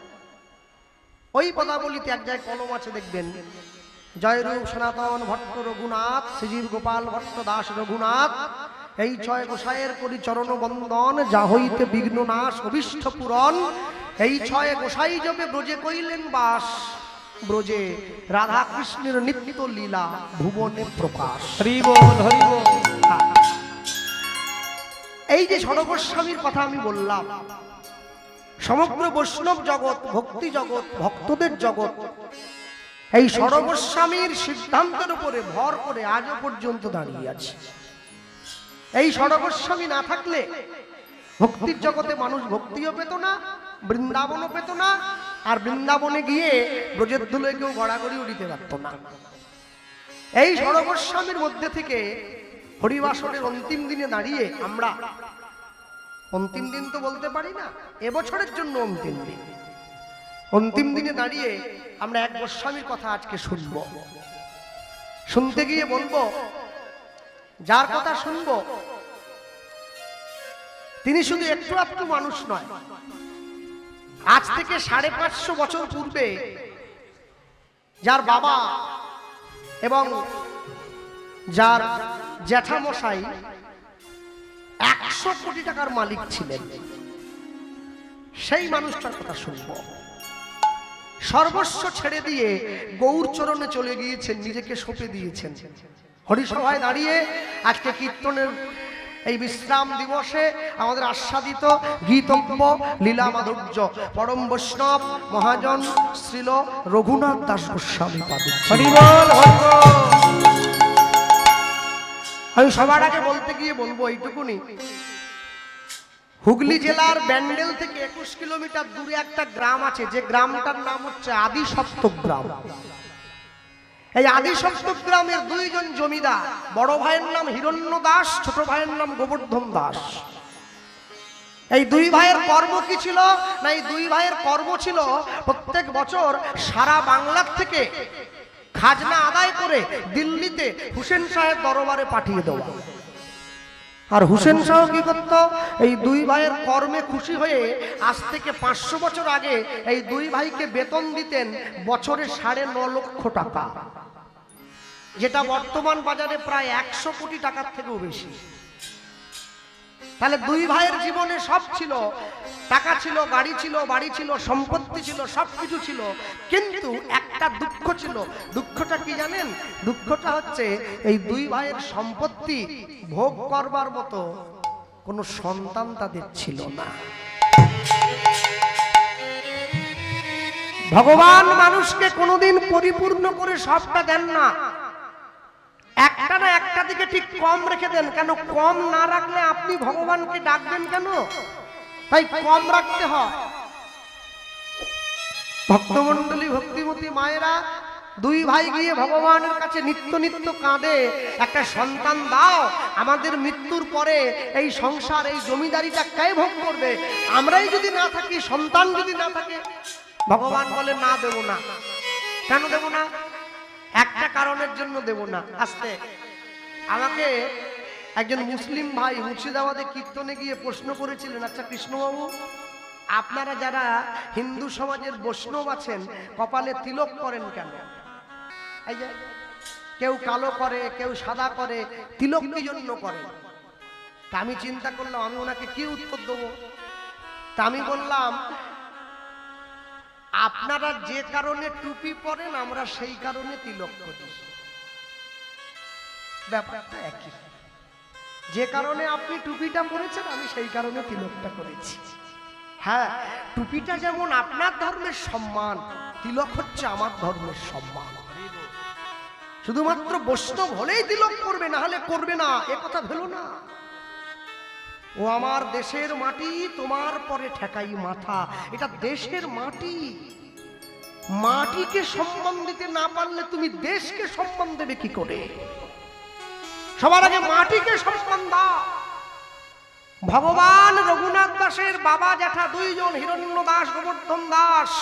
[SPEAKER 1] ওই পদাবলিতে এক জায়গায় কলম আছে, দেখবেন জয়রূপ সনাতন ভট্ট রঘুনাথ, শ্রীজীব গোপাল ভট্ট দাস রঘুনাথ, এই ছয় গোসাইয়ের করি চরণ বন্দন, যা হইতে বিঘ্ন নাশ অভিষ্ট পূরণ। এই ছয় গোসাই যবে ব্রজে কইলেন বাস, ব্রজে রাধা কৃষ্ণের নিত্য লীলা ভুবনে প্রকাশ।
[SPEAKER 2] হরি বল হরি বল।
[SPEAKER 1] এই যে ষড়গোস্বামীর কথা আমি বললাম, সমগ্র বৈষ্ণব জগৎ, ভক্তি জগৎ, ভক্তদের জগৎ এই ষড়গোস্বামীর সিদ্ধান্তের উপরে ভর করে আজও পর্যন্ত দাঁড়িয়ে আছে। এই ষড়গোস্বামী না থাকলে ভক্তির জগতে মানুষ ভক্তিও পেত না, বৃন্দাবনও পেত না, আর বৃন্দাবনে গিয়ে ব্রজের ধুলোয় কেউ গড়াগড়িও দিতে পারত না। এই সরগোস্বামীর মধ্যে থেকে হরিবাসরের অন্তিম দিনে দাঁড়িয়ে আমরা, অন্তিম দিন তো বলতে পারি না, এবছরের জন্য অন্তিম দিন, অন্তিম দিনে দাঁড়িয়ে আমরা এক গোস্বামীর কথা আজকে শুনবো। শুনতে গিয়ে বলবো, যার কথা শুনবো তিনি শুধু একটু একটু মানুষ নয়, আজ থেকে 550 বছর পূর্বে যার বাবা এবং যার জ্যাঠামশাই 100 কোটি টাকার মালিক ছিলেন, সেই মানুষটার কথা শুনব। সর্বস্ব ছেড়ে দিয়ে গৌর চরণে চলে গিয়েছেন, নিজেকে সঁপে দিয়েছেন। হরিসভায় দাঁড়িয়ে আজকে কীর্তনের এই বিশ্রাম দিবসে আমাদের আস্বাদিত গীতব্য লীলা মাধুর্য পরম বৈষ্ণব মহাজন শ্রীল রঘুনাথ দাস গোস্বামী পাদুক। আমি সবার আগে বলতে গিয়ে বলবো এইটুকুনি, হুগলি জেলার ব্যান্ডেল থেকে 21 কিলোমিটার দূরে একটা গ্রাম আছে, যে গ্রামটার নাম হচ্ছে আদিসপ্তক গ্রাম। এই আদিসপ্তক গ্রামের দুইজন জমিদার, বড় ভাইয়ের নাম হিরণ্য দাস, ছোট ভাইয়ের নাম গোবর্ধন দাস। এই দুই ভাইয়ের কর্ম কি ছিল না, এই দুই ভাইয়ের কর্ম ছিল প্রত্যেক বছর সারা বাংলার থেকে খাজনা আদায় করে দিল্লিতে হুসেন সাহেব দরবারে পাঠিয়ে দেওয়া। আর হুসেন শাহ কি করত, এই দুই ভাইয়ের কর্মে খুশি হয়ে আজ থেকে 500 বছর আগে এই দুই ভাইকে বেতন দিতেন বছরে 9.5 লক্ষ টাকা, যেটা বর্তমান বাজারে প্রায় 100 কোটি টাকার থেকেও বেশি। তাহলে দুই ভাইয়ের জীবনে সব ছিল, টাকা ছিল, গাড়ি ছিল, বাড়ি ছিল, সম্পত্তি ছিল, সবকিছু ছিল, কিন্তু একটা দুঃখ ছিল। দুঃখটা কি জানেন? দুঃখটা হচ্ছে এই দুই ভাইয়ের সম্পত্তি ভোগ করবার মতো কোনো সন্তান তাদের ছিল না। ভগবান মানুষকে কোনোদিন পরিপূর্ণ করে সবটা দেন না, একটা না একটা দিকে ঠিক কম রেখে দেন। কেন কম না রাখলে আপনি ভগবানকে ডাকবেন কেন? তাই কম রাখতে হয়। ভক্তমণ্ডলী, ভক্তিমতী মায়েরা, দুই ভাই গিয়ে ভগবানের কাছে নিত্য নিত্য কাঁদে, একটা সন্তান দাও, আমাদের মৃত্যুর পরে এই সংসার, এই জমিদারিটা কে ভোগ করবে? আমরাই যদি না থাকি, সন্তান যদি না থাকে। ভগবান বলে না, দেব না। কেন দেব না? একটা কারণের জন্য দেব না। আস্তে, আমাকে একজন মুসলিম ভাই মুর্শিদাবাদে কীর্তনে গিয়ে প্রশ্ন করেছিলেন, আচ্ছা কৃষ্ণবাবু, আপনারা যারা হিন্দু সমাজের বৈষ্ণব আছেন কপালে তিলক করেন কেন? এই যে কেউ কালো করে, কেউ সাদা করে, তিলক কি জন্য করে? তা আমি চিন্তা করলাম আমি ওনাকে কি উত্তর দেবো। তা আমি বললাম, আপনারা যে কারণে টুপি পরেন আমরা সেই কারণে তিলক করি। ব্যাপারটা একই। যে কারণে আপনি টুপিটা পরেছেন আমি সেই কারণে তিলকটা করেছি। হ্যাঁ, টুপিটা যেমন আপনার ধর্মের সম্মান, তিলক হচ্ছে আমার ধর্মের সম্মান। শুধুমাত্র বৈষ্ণব হলেই তিলক করবে, না হলে করবে না, এ কথা ভেলো না। ও আমার দেশের মাটি, তোমার পরে ঠেকাই মাথা। এটা দেশের মাটি। মাটিকে সম্মান দিতে না পারলে তুমি দেশকে সম্মান দেবে কি করে? সবার আগে মাটিকে সম্মান দাও। ভগবান রঘুনাথ দাসের বাবা জ্যাঠা দুইজন, হিরণ্য দাস, গোবর্ধন দাস,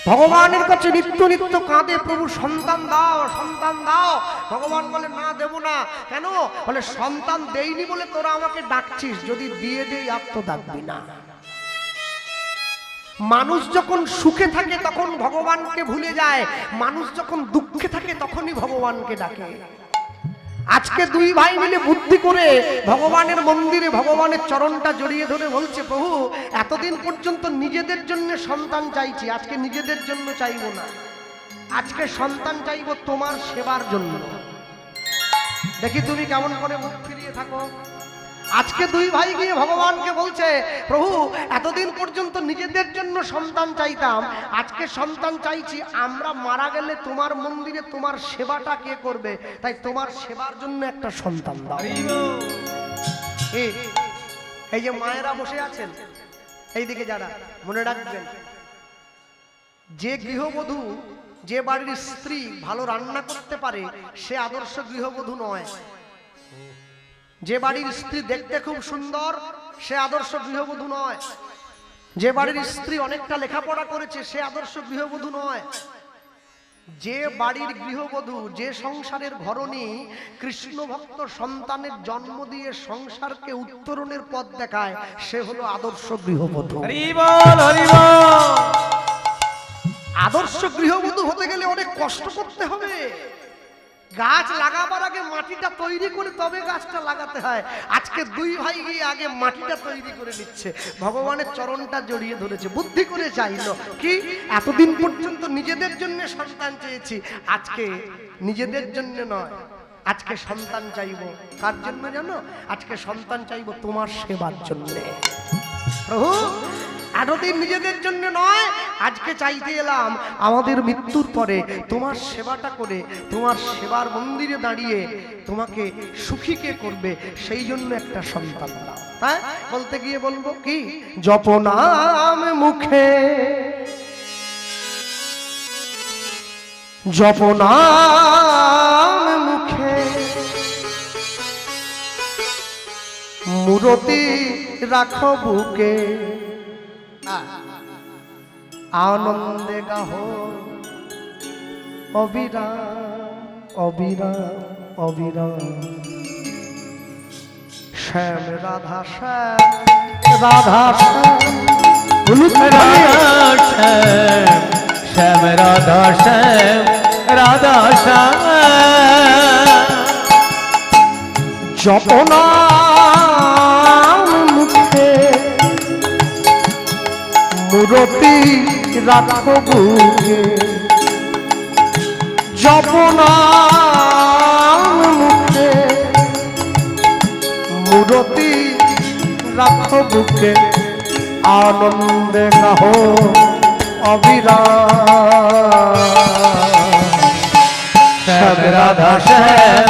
[SPEAKER 1] ভগবানের কাছে নিত্য নিত্য কাঁদে, প্রভু সন্তান দাও, সন্তান দাও। ভগবান বলে না, দেব না। কেন? বলে সন্তান দেইনি বলে তোরা আমাকে ডাকছিস, যদি দিয়ে দেই আর তো ডাকবি না। মানুষ যখন সুখে থাকে তখন ভগবানকে ভুলে যায়, মানুষ যখন দুঃখে থাকে তখনই ভগবানকে ডাকে। আজকে দুই ভাই মিলে বুদ্ধি করে ভগবানের মন্দিরে ভগবানের চরণটা জড়িয়ে ধরে বলছে, প্রভু এতদিন পর্যন্ত নিজেদের জন্য সন্তান চাইছি, আজকে নিজেদের জন্য চাইবো না, আজকে সন্তান চাইবো তোমার সেবার জন্য। দেখি তুমি কেমন করে মুখ ফিরিয়ে থাকো। আজকে দুই ভাই গিয়ে ভগবানকে বলছে, প্রভু এতদিন পর্যন্ত নিজেদের জন্য সন্তান চাইতাম, আজকে সন্তান চাইছি, আমরা মারা গেলে তোমার মন্দিরে তোমার সেবাটা কে করবে? তাই তোমার সেবার জন্য একটা সন্তান দাও। এই যে মায়েরা বসে আছেন এইদিকে, যারা মনে রাখবেন যে গৃহবধূ, যে বাড়ির স্ত্রী ভালো রান্না করতে পারে সে আদর্শ গৃহবধূ নয়। যে বাড়ির স্ত্রী দেখতে খুব সুন্দর সে আদর্শ গৃহবধূ নয়। যে বাড়ির স্ত্রী অনেকটা লেখাপড়া করেছে সে আদর্শ গৃহবধূ নয়। যে বাড়ির গৃহবধূ, যে সংসারের ঘরণী কৃষ্ণ ভক্ত সন্তানের জন্ম দিয়ে সংসারকে উত্তরণের পথ দেখায় সে হলো আদর্শ গৃহবধূ।
[SPEAKER 2] হরি বল, হরি বল।
[SPEAKER 1] আদর্শ গৃহবধূ হতে গেলে অনেক কষ্ট করতে হবে। গাছ লাগাবার আগে মাটিটা তৈরি করে তবে গাছটা লাগাতে হয়। আজকে দুই ভাই গিয়ে আগে মাটিটা তৈরি করে নিচ্ছে, ভগবানের চরণটা জড়িয়ে ধরেছে, বুদ্ধি করে চাইলো কি এতদিন পর্যন্ত নিজেদের জন্য সন্তান চেয়েছি, আজকে নিজেদের জন্য নয়, আজকে সন্তান চাইবো। কার জন্য জানো? আজকে সন্তান চাইবো তোমার সেবার জন্য। প্রভু এতদিন নিজেদের জন্য নয়, আজকে চাইতে এলাম আমাদের মৃত্যুর পরে তোমার সেবাটা করে, তোমার সেবার মন্দিরে দাঁড়িয়ে তোমাকে সুখী কে করবে সেই জন্য একটা সন্তান দাও। হ্যাঁ, বলতে গিয়ে বলবো কি, জপনাম মুখে, জপনাম মুখে, মূরতি রাখো বুকে, আনন্দে গাহ অবিরাম অবিরাম অবিরাম। শ্যাম রাধা শ্যাম রাধা শ্যাম,
[SPEAKER 2] শ্যাম রাধা শ্যাম রাধা শ্যাম।
[SPEAKER 1] জপনাম মুখে, মূরতি রাখো বুকে, জপনাম মুখে, মূরতি রাখো বুকে, আনন্দে গাহো অবিরাম।
[SPEAKER 2] শ্যাম রাধা শ্যাম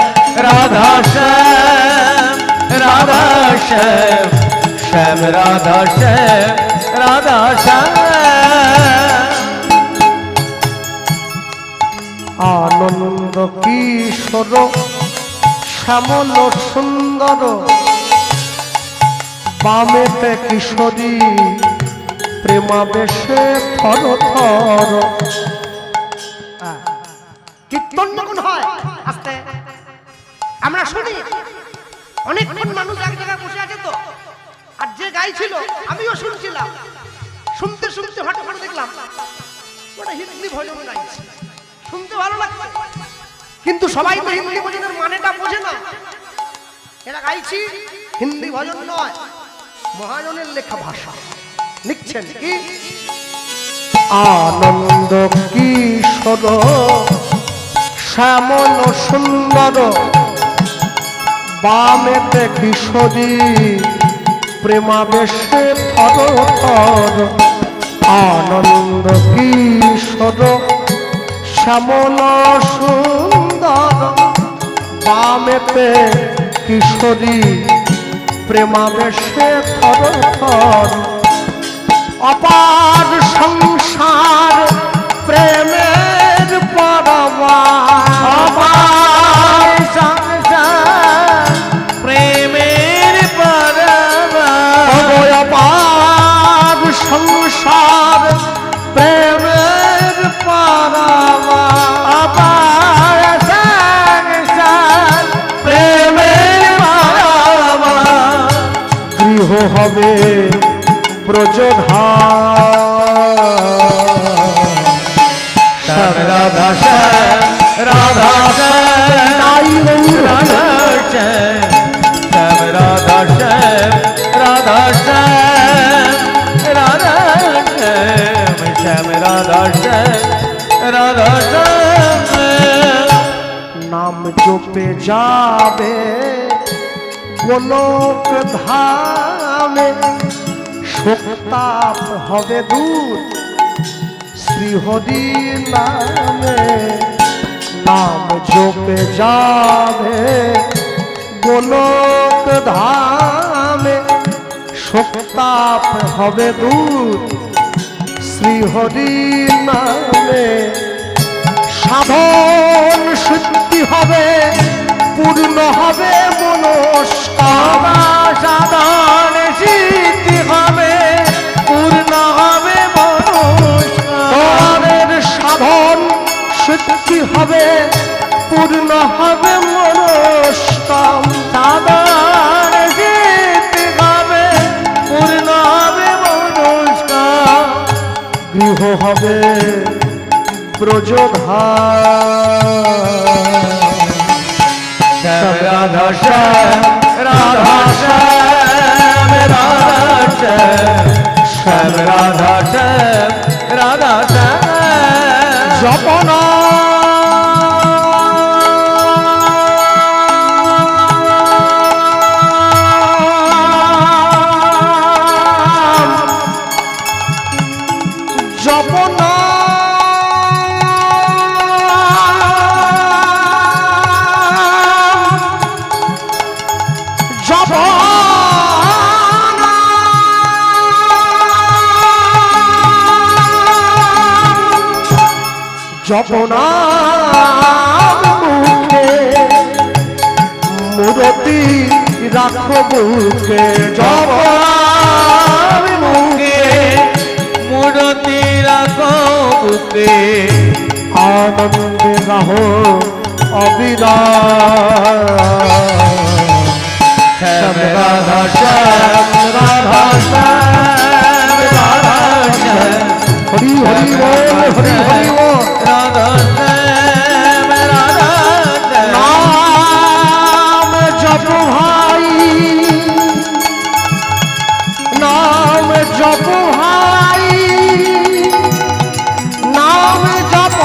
[SPEAKER 2] রাধা শ্যাম রাধা শ্যাম, শ্যাম রাধা শ্যাম রাধা শ্যাম।
[SPEAKER 1] আনন্দ কিশোর শ্যামল সুন্দর, বামেতে কিশোরী প্রেমাবেশে থর থর। কীর্তন যখন হয় আস্তে আমরা শুনি, অনেকক্ষণ মানুষ এক জায়গায় বসে আছে তো, আর যে গাইছিল আমিও শুনছিলাম, শুনতে শুনতে হঠাৎ করে দেখলাম ওটা হিন্দি ভজন গাইছে, শুনতে ভালো লাগছে, কিন্তু সবাই তো হিন্দি ভজনের মানেটা বোঝে না। এটা গাইছি হিন্দি ভজন নয়, মহাজনের লেখা ভাষা লিখছেন কি, আনন্দ কিশোর শ্যামল সুন্দর, বামেতে কিশোরী প্রেমাবেশে থর থর। আনন্দ কিশোর শ্যামল সুন্দর, বামেতে কিশোরী প্রেমাবেশে থর থর। অপার সংসার প্রেমের পরবাস,
[SPEAKER 2] অপার সংসার প্রেমের পরবাস,
[SPEAKER 1] অপার সংসার প্রেমের পরবাস,
[SPEAKER 2] অপার সংসার প্রেমের পরবাস।
[SPEAKER 1] গৃহ হবে ব্রজধাম।
[SPEAKER 2] শ্যাম রাধা শ্যাম রাধা শ্যাম রাধা শ্যাম, শ্যাম রাধা শ্যাম রাধা শ্যাম রাধা শ্যাম, শ্যাম রাধা শ্যাম রাধা শ্যাম।
[SPEAKER 1] নাম জপে যাবে গোলক ধামে, শোকতাপ হবে দূর শ্রীহরি নামে। নাম জপে যাবে গোলক ধামে, শোকতাপ হবে দূর শ্রীহরি নামে সাধন সিদ্ধি হবে, পূর্ণ হবে মনস্কামনা।
[SPEAKER 2] সাধন সিদ্ধি হবে, পূর্ণ হবে
[SPEAKER 1] তোমাদের সাধন সিদ্ধি হবে, পূর্ণ হবে মনস্কাম।
[SPEAKER 2] সাধন সিদ্ধি হবে, পূর্ণ হবে মনস্কাম।
[SPEAKER 1] গৃহ হবে ব্রজধাম।
[SPEAKER 2] রাধা শ্যাম, রাধা শ্যাম, রাধা শ্যাম, শ্যাম রাধা শ্যাম, রাধা শ্যাম।
[SPEAKER 1] জপনা জপনা জপনাম মুখে মূরতি রাখো বুকে।
[SPEAKER 2] জপনাম মুখে মূরতি রাখো বুকে।
[SPEAKER 1] আনন্দে গাহো অবিরাম।
[SPEAKER 2] শ্যাম রাধা শ্যাম, রাধা শ্যাম, রাধা শ্যাম।
[SPEAKER 1] হরি হরি বল, হরি হরি বল।
[SPEAKER 2] রাধা শ্যাম, রাধা শ্যাম।
[SPEAKER 1] নাম জপ ভাই, নাম জপ ভাই, নাম জপ।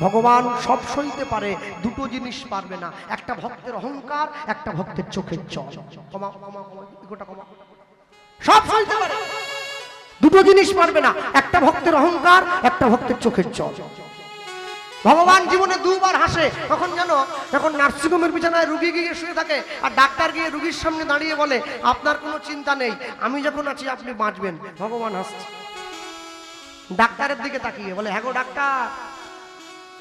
[SPEAKER 1] ভগবান সব সইতে পারে, দুটো জিনিস পারবে না, একটা ভক্তের অহংকার, একটা ভক্তের চোখের জল। কমা কমা কমা, ইগোটা কমা। সব সইতে পারে, দুটো জিনিস পারবে না, একটা ভক্তের অহংকার, একটা ভক্তের চোখের জল। ভগবান জীবনে দুবার হাসে, তখন জানো যখন নার্সিংহোমের বিছানায় রুগী গিয়ে শুয়ে থাকে আর ডাক্তার গিয়ে রুগীর সামনে দাঁড়িয়ে বলে আপনার কোনো চিন্তা নেই, আমি যখন আছি আপনি বাঁচবেন। ভগবান হাসছে, ডাক্তারের দিকে তাকিয়ে বলে হ্যাঁ গো ডাক্তার,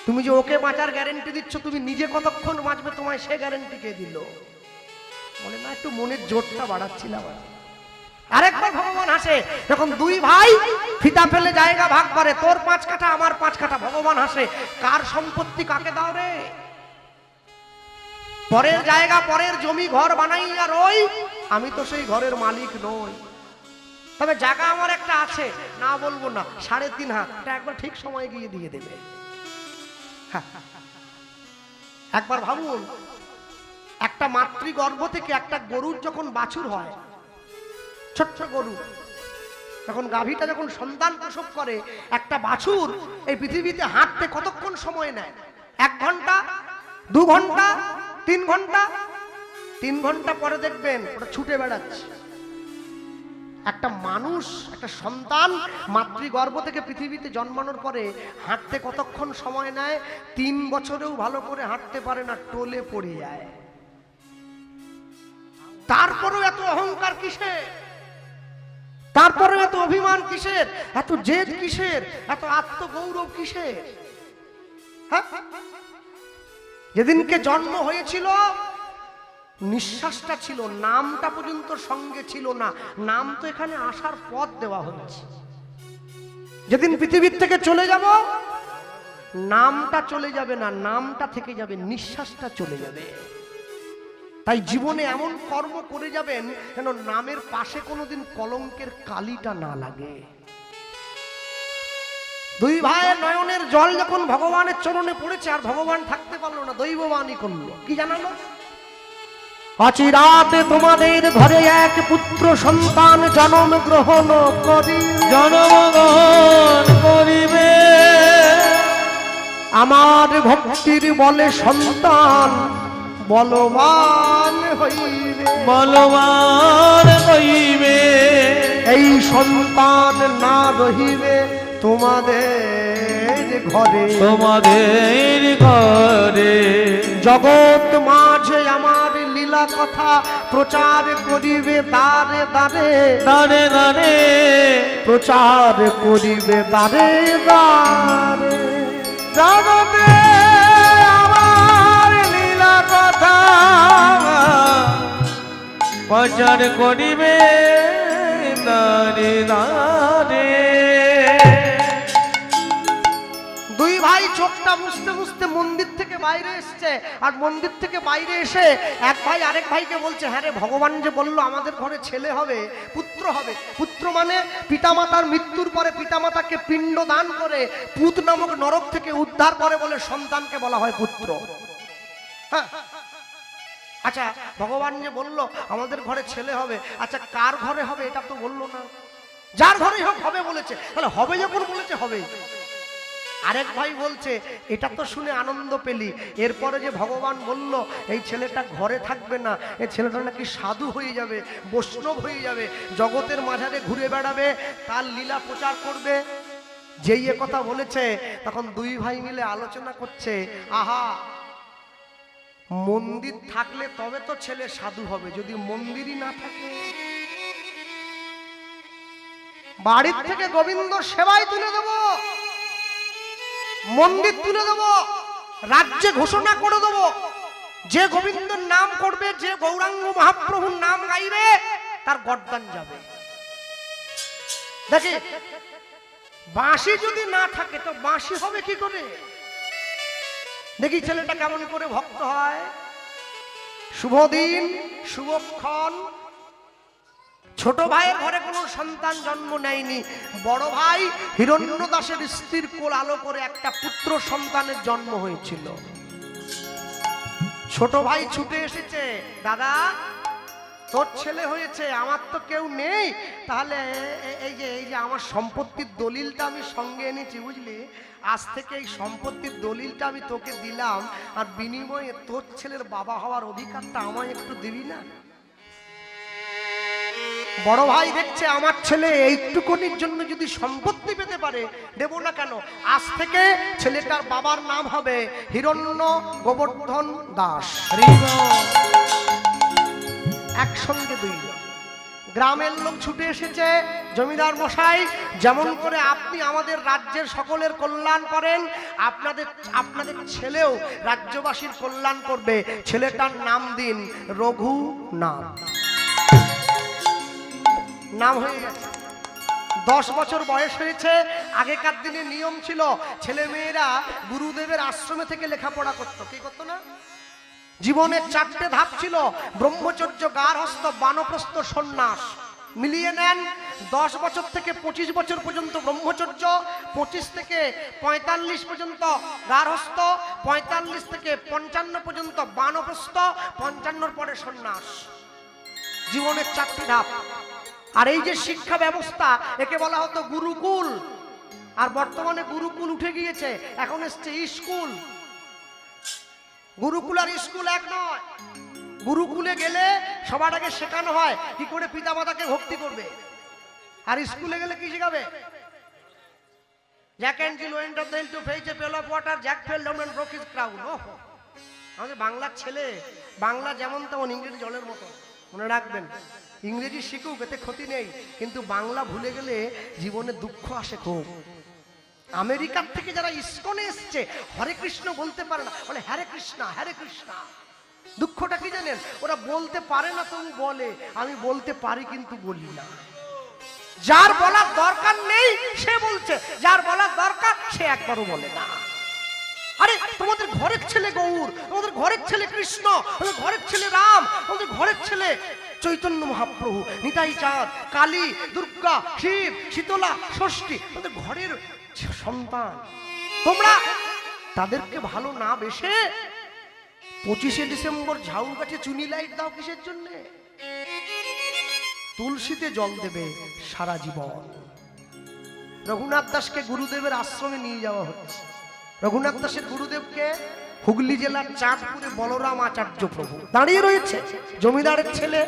[SPEAKER 1] তুমি যে ওকে বাঁচার গ্যারেন্টি দিচ্ছ, তুমি নিজে কতক্ষণ বাঁচবে তোমায় সে গ্যারেন্টি কে দিল? বলে না, একটু মনের জোরটা বাড়াচ্ছিলাম। আরেকবার ভগবান হাসে, যখন দুই ভাই ফিতা ফেলে জায়গা ভাগ করে, তোর 5 কাঠা আমার 5 কাঠা। ভগবান হাসে, কার সম্পত্তি কাকে দাও রে? পরের জায়গা, পরের জমি, ঘর বানাইয়া রই, আমি তো সেই ঘরের মালিক নই। তবে জায়গা আমার একটা আছে, না বলবো না, 3.5 হাত, এটা একবার ঠিক সময় গিয়ে দিয়ে দেবে। একবার ভাবুন, একটা মাতৃগর্ভ থেকে একটা গরুর যখন বাছুর হয়, ছোট্ট গরু, যখন গাভীটা যখন সন্তান প্রসব করে, একটা বাছুর এই পৃথিবীতে হাঁটতে কতক্ষণ সময় নেয়? 1 ঘন্টা, 2 ঘন্টা, 3 ঘন্টা। 3 ঘন্টা পরে দেখবেন ওটা ছুটে বেড়াচ্ছে। একটা মানুষ, একটা সন্তান মাতৃগর্ভ থেকে পৃথিবীতে জন্মানোর পরে হাঁটতে কতক্ষণ সময় নেয়? 3 বছরেও ভালো করে হাঁটতে পারে না, টোলে পড়ে যায়। তারপরেও এত অহংকার কিসের? তারপরেও এত অভিমান কিসের? এত জেদ কিসের? এত আত্মগৌরব কিসের? হ্যাঁ, যেদিনকে জন্ম হয়েছিল নিঃশ্বাসটা ছিল, নামটা পর্যন্ত সঙ্গে ছিল না। নাম তো এখানে আসার পথ দেওয়া হচ্ছে। যেদিন পৃথিবীর থেকে চলে যাব, নামটা চলে যাবে না, নামটা থেকে যাবে, নিঃশ্বাসটা চলে যাবে। তাই জীবনে এমন কর্ম করে যাবেন যেন নামের পাশে কোনোদিন কলঙ্কের কালিটা না লাগে। দুই ভাইয়ের নয়নের জল যখন ভগবানের চরণে পড়েছে, আর ভগবান থাকতে পারলো না, দৈববাণী করলো। কি জানালো? অচিরাতে তোমাদের ঘরে এক পুত্র সন্তান জন্ম গ্রহণ
[SPEAKER 2] করিবে।
[SPEAKER 1] আমার ভক্তির বলে সন্তান বলবান হইবে,
[SPEAKER 2] বলবান হইবে।
[SPEAKER 1] এই সন্তান না রহিবে তোমাদের ঘরে,
[SPEAKER 2] তোমাদের ঘরে।
[SPEAKER 1] জগৎ মাঝে আমার লীলা লীলা কথা প্রচার করিবে দারে দারে,
[SPEAKER 2] দারে দারে
[SPEAKER 1] প্রচার করিবে দারে দারে।
[SPEAKER 2] জগতে আমার লীলা কথা প্রচার করিবে দারে দারে।
[SPEAKER 1] দুই ভাই চোখটা মুছতে মুছতে মন্দির থেকে বাইরে এসছে, আর মন্দির থেকে বাইরে এসে এক ভাই আরেক ভাইকে বলছে, হ্যাঁ রে, ভগবান যে বললো আমাদের ঘরে ছেলে হবে, পুত্র হবে। পুত্র মানে পিতামাতার মৃত্যুর পরে পিতামাতাকে পিণ্ড দান করে পুত নামক নরক থেকে উদ্ধার করে বলে সন্তানকে বলা হয় পুত্র। হ্যাঁ, আচ্ছা ভগবান যে বললো আমাদের ঘরে ছেলে হবে, আচ্ছা কার ঘরে হবে এটা তো বললো না। যার ঘরেই হোক হবে বলেছে, তাহলে হবে যখন বলেছে হবে। আরেক ভাই বলছে, এটা তো শুনে আনন্দ পেলি, এরপরে যে ভগবান বলল এই ছেলেটা ঘরে থাকবে না, এই ছেলেটা নাকি সাধু হয়ে যাবে, বৈষ্ণব হয়ে যাবে, জগতের মাঝারে ঘুরে বেড়াবে, তার লীলা প্রচার করবে। যেই এ কথা বলেছে তখন দুই ভাই মিলে আলোচনা করছে, আহা মন্দির থাকলে তবে তো ছেলে সাধু হবে, যদি মন্দিরই না থাকে। বাড়ির থেকে গোবিন্দ সেবায় তুলে দেব, মন্দির তুলে দেব, রাজ্যে ঘোষণা করে দেব, যে গোবিন্দর নাম করবে, যে গৌরাঙ্গ মহাপ্রভুর নাম গাইবে তার গর্দান যাবে। দেখি বাঁশি যদি না থাকে তো বাঁশি হবে কি করে? দেখি ছেলেটা কেমন করে ভক্ত হয়। শুভ দিন, শুভক্ষণ। ছোট ভাইয়ের ঘরে কোনো সন্তান জন্ম নেয়নি, বড় ভাই হিরণ্যদাসের স্ত্রীর কোল আলো করে একটা পুত্র সন্তানের জন্ম হয়েছিল। ছোট ভাই ছুটে এসেছে, দাদা তোর ছেলে হয়েছে, আমার তো কেউ নেই, তাহলে এই যে আমার সম্পত্তির দলিলটা আমি সঙ্গে এনেছি, বুঝলি, আজ থেকে এই সম্পত্তির দলিলটা আমি তোকে দিলাম, আর বিনিময়ে তোর ছেলের বাবা হওয়ার অধিকারটা আমায় একটু দিবি না? বড় ভাই দেখছে আমার ছেলে এইটুকুনির জন্য যদি সম্পত্তি পেতে পারে, দেব না কেন। আজ থেকে ছেলেটার বাবার নাম হবে হিরণ্য গোবর্ধন দাস। একসঙ্গে দুই গ্রামের লোক ছুটে এসেছে, জমিদার মশাই যেমন করে আপনি আমাদের রাজ্যের সকলের কল্যাণ করেন, আপনাদের ছেলেও রাজ্যবাসীর কল্যাণ করবে, ছেলেটার নাম দিন রঘুনাথ। নাম হয়ে গেছে, 10 বছর বয়স হয়েছে। আগেকার দিনে নিয়ম ছিল ছেলে মেয়েরা গুরুদেবের আশ্রমে থেকে লেখাপড়া করতো, কি করতো না? জীবনের 4টে ধাপ ছিল, ব্রহ্মচর্য, গার্হস্থ, বানপ্রস্থ, সন্ন্যাস। মিলিয়ে নেন 10 বছর থেকে 25 বছর পর্যন্ত ব্রহ্মচর্য, 25 থেকে 45 পর্যন্ত গার্হস্থ, 45 থেকে 55 পর্যন্ত বানপ্রস্থ, 55 পরে সন্ন্যাস। জীবনের 4টি ধাপ। আর এই যে শিক্ষা ব্যবস্থা, একে বলা হতো গুরুকুল। আর বর্তমানে গুরুকুল উঠে গিয়েছে, এখন এসছে স্কুল। গুরুকুল আর স্কুল এক নয়। গুরুকুলে গেলে সবার আগে শেখানো হয় কি করে পিতামাতাকে ভক্তি করবে, আর স্কুলে গেলে কি শেখাবে? Jack and Jill went of the hill to fetch a pail of water, Jack fell down and broke his crown. ওহো, আমাদের বাংলার ছেলে বাংলা যেমন তেমন, ইংরেজি জলের মতো। মনে রাখবেন, ইংরেজি শিখুক, এতে ক্ষতি নেই, কিন্তু বাংলা ভুলে গেলে জীবনে দুঃখ আসে খুব। আমেরিকার থেকে যারা ইসকনে এসছে হরে কৃষ্ণ বলতে পারে না, বলে হরে কৃষ্ণ হরে কৃষ্ণ। দুঃখটা কি জানেন? ওরা বলতে পারে না, তবু বলে আমি বলতে পারি কিন্তু বলি না। যার বলার দরকার নেই সে বলছে, যার বলার দরকার সে একবারও বলে না। আরে তোমাদের ঘরের ছেলে গৌর, তোমাদের ঘরের ছেলে কৃষ্ণ, তোমাদের ঘরের ছেলে রাম, তোমাদের ঘরের ছেলে চৈতন্য মহাপ্রভু, নিতাই চাঁদ, কালী, দুর্গা, শিব, শীতলা, ষষ্ঠী, তোমাদের ঘরের সন্তান। তোমরা তাদেরকে ভালো না বেশে 25শে ডিসেম্বর ঝাউ গাছে চুনি লাইট দাও কিসের জন্য? তুলসীতে জল দেবে সারা জীবন। রঘুনাথ দাসকে গুরুদেবের আশ্রমে নিয়ে যাওয়া হচ্ছে। রঘুনাথ দাসের গুরুদেবকে হুগলি জেলার চাঁদপুরে বলরাম আচার্য প্রভু দাঁড়িয়ে রয়েছে। জমিদারের ছেলে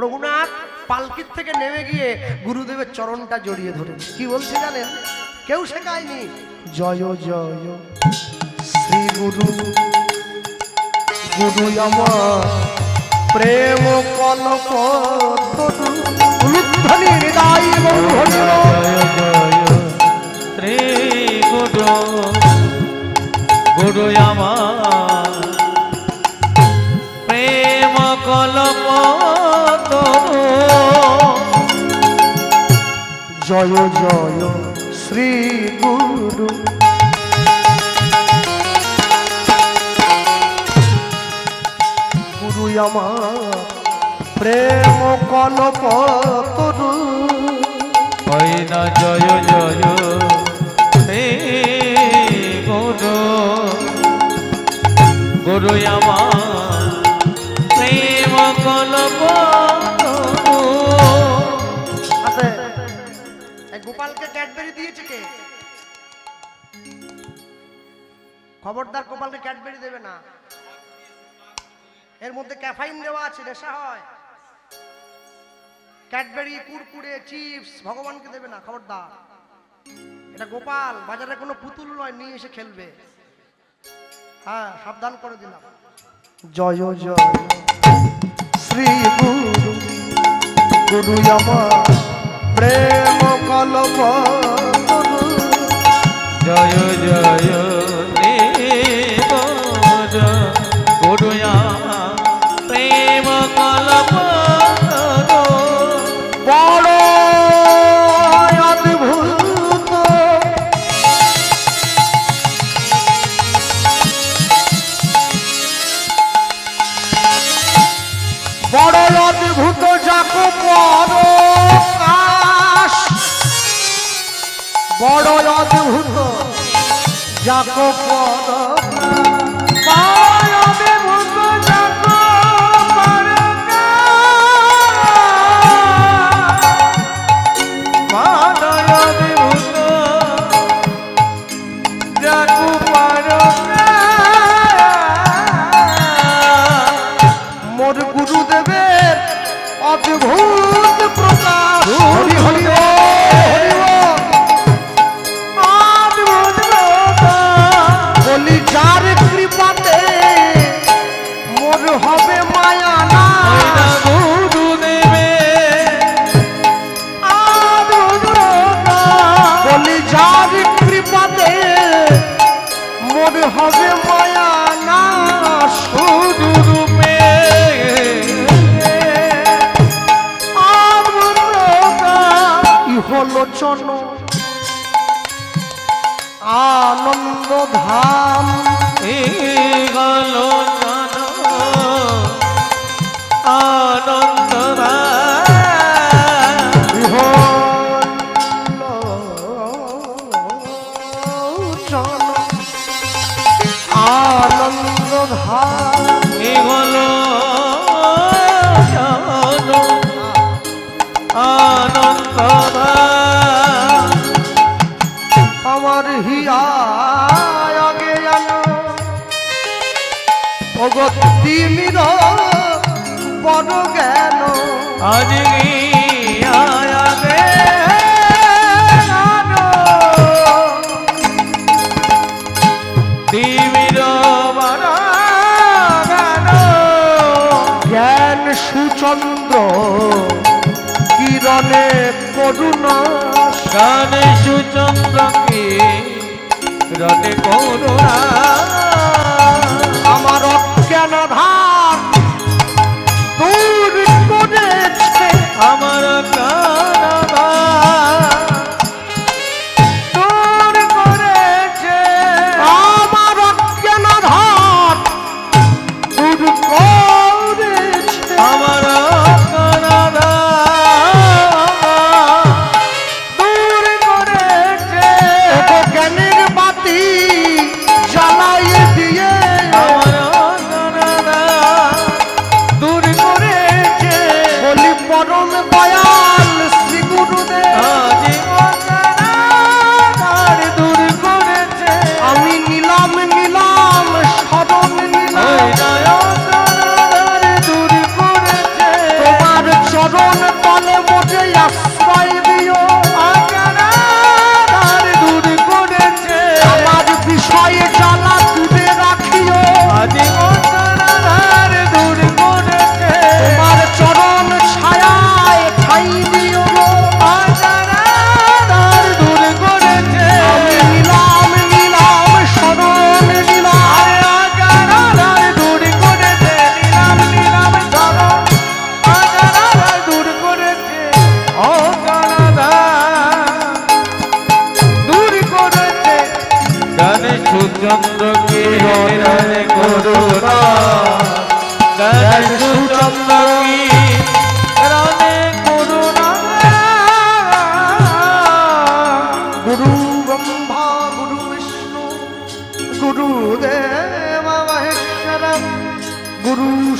[SPEAKER 1] রঘুনাথ পালকির থেকে নেমে গিয়ে গুরুদেবের চরণটা জড়িয়ে ধরেছে। কি বলছে জানেন? কেউ শেখায়নি, জয় জয় শ্রী গুরু, গুরু আমার প্রেম কলপ উলুধ্বনি হৃদয় এবং ধন্য
[SPEAKER 2] শ্রী গুরু গুরু আমার প্রেম কলপ
[SPEAKER 1] জয় জয় শ্রী গুরু গুরু আমার প্রেম কলপ তরু
[SPEAKER 2] হয় না জয় জয় হে গুরু গুরু আমার প্রেম কলপ
[SPEAKER 1] গোপালকে ক্যাডবেরি দিয়েছে কে? খবরদার গোপালকে ক্যাডবেরি দেবে না, এর মধ্যে ক্যাফাইন দেওয়া আছে, নেশা হয়। ক্যাডবেরি কুরকুরে চিপস ভগবানকে দেবে না, খবরদার। এটা গোপাল, বাজারে কোনো পুতুল নয়, নিয়ে এসে খেলবে। হ্যাঁ, সাবধান করে দিলাম। জয় জয় শ্রী গুরু গুরু আমার প্রেম কলপ
[SPEAKER 2] জয় জয় দেব গুরু আমার প্রেম কলপ
[SPEAKER 1] বড় অদ্ভুত বড় অদ্ভুত যাকো পরকাশ বড় অদ্ভুত যাকো মোর গুরুদেবের অদ্ভুত প্রকাশ হরি হরি বলি যার কৃপাতে মোর হবে মায়া না বলি যার কৃপাতে মোর হবে মায়া না শুধু রূপে ইহলোচন আনন্দ ধাম
[SPEAKER 2] গল আনন্দ
[SPEAKER 1] ইহলোচন আনন্দ ধাম
[SPEAKER 2] গল আনন্দ
[SPEAKER 1] আমার হিয়া আগে জানো অগতি মির বড় জ্ঞান
[SPEAKER 2] আজ আয়াবে দিবির
[SPEAKER 1] জ্ঞান সুচন্দ্র কিরণে করুণা
[SPEAKER 2] গানে সুচন্দ্রকে রটে করুণা
[SPEAKER 1] আমার অজ্ঞান ধার দূর করেছে
[SPEAKER 2] আমার কানাবা
[SPEAKER 1] দূর করেছে আমার অজ্ঞান ধার দূর করেছে
[SPEAKER 2] আমার কানাবা
[SPEAKER 1] দূর করেছে জ্ঞানের বাতি জ্বালা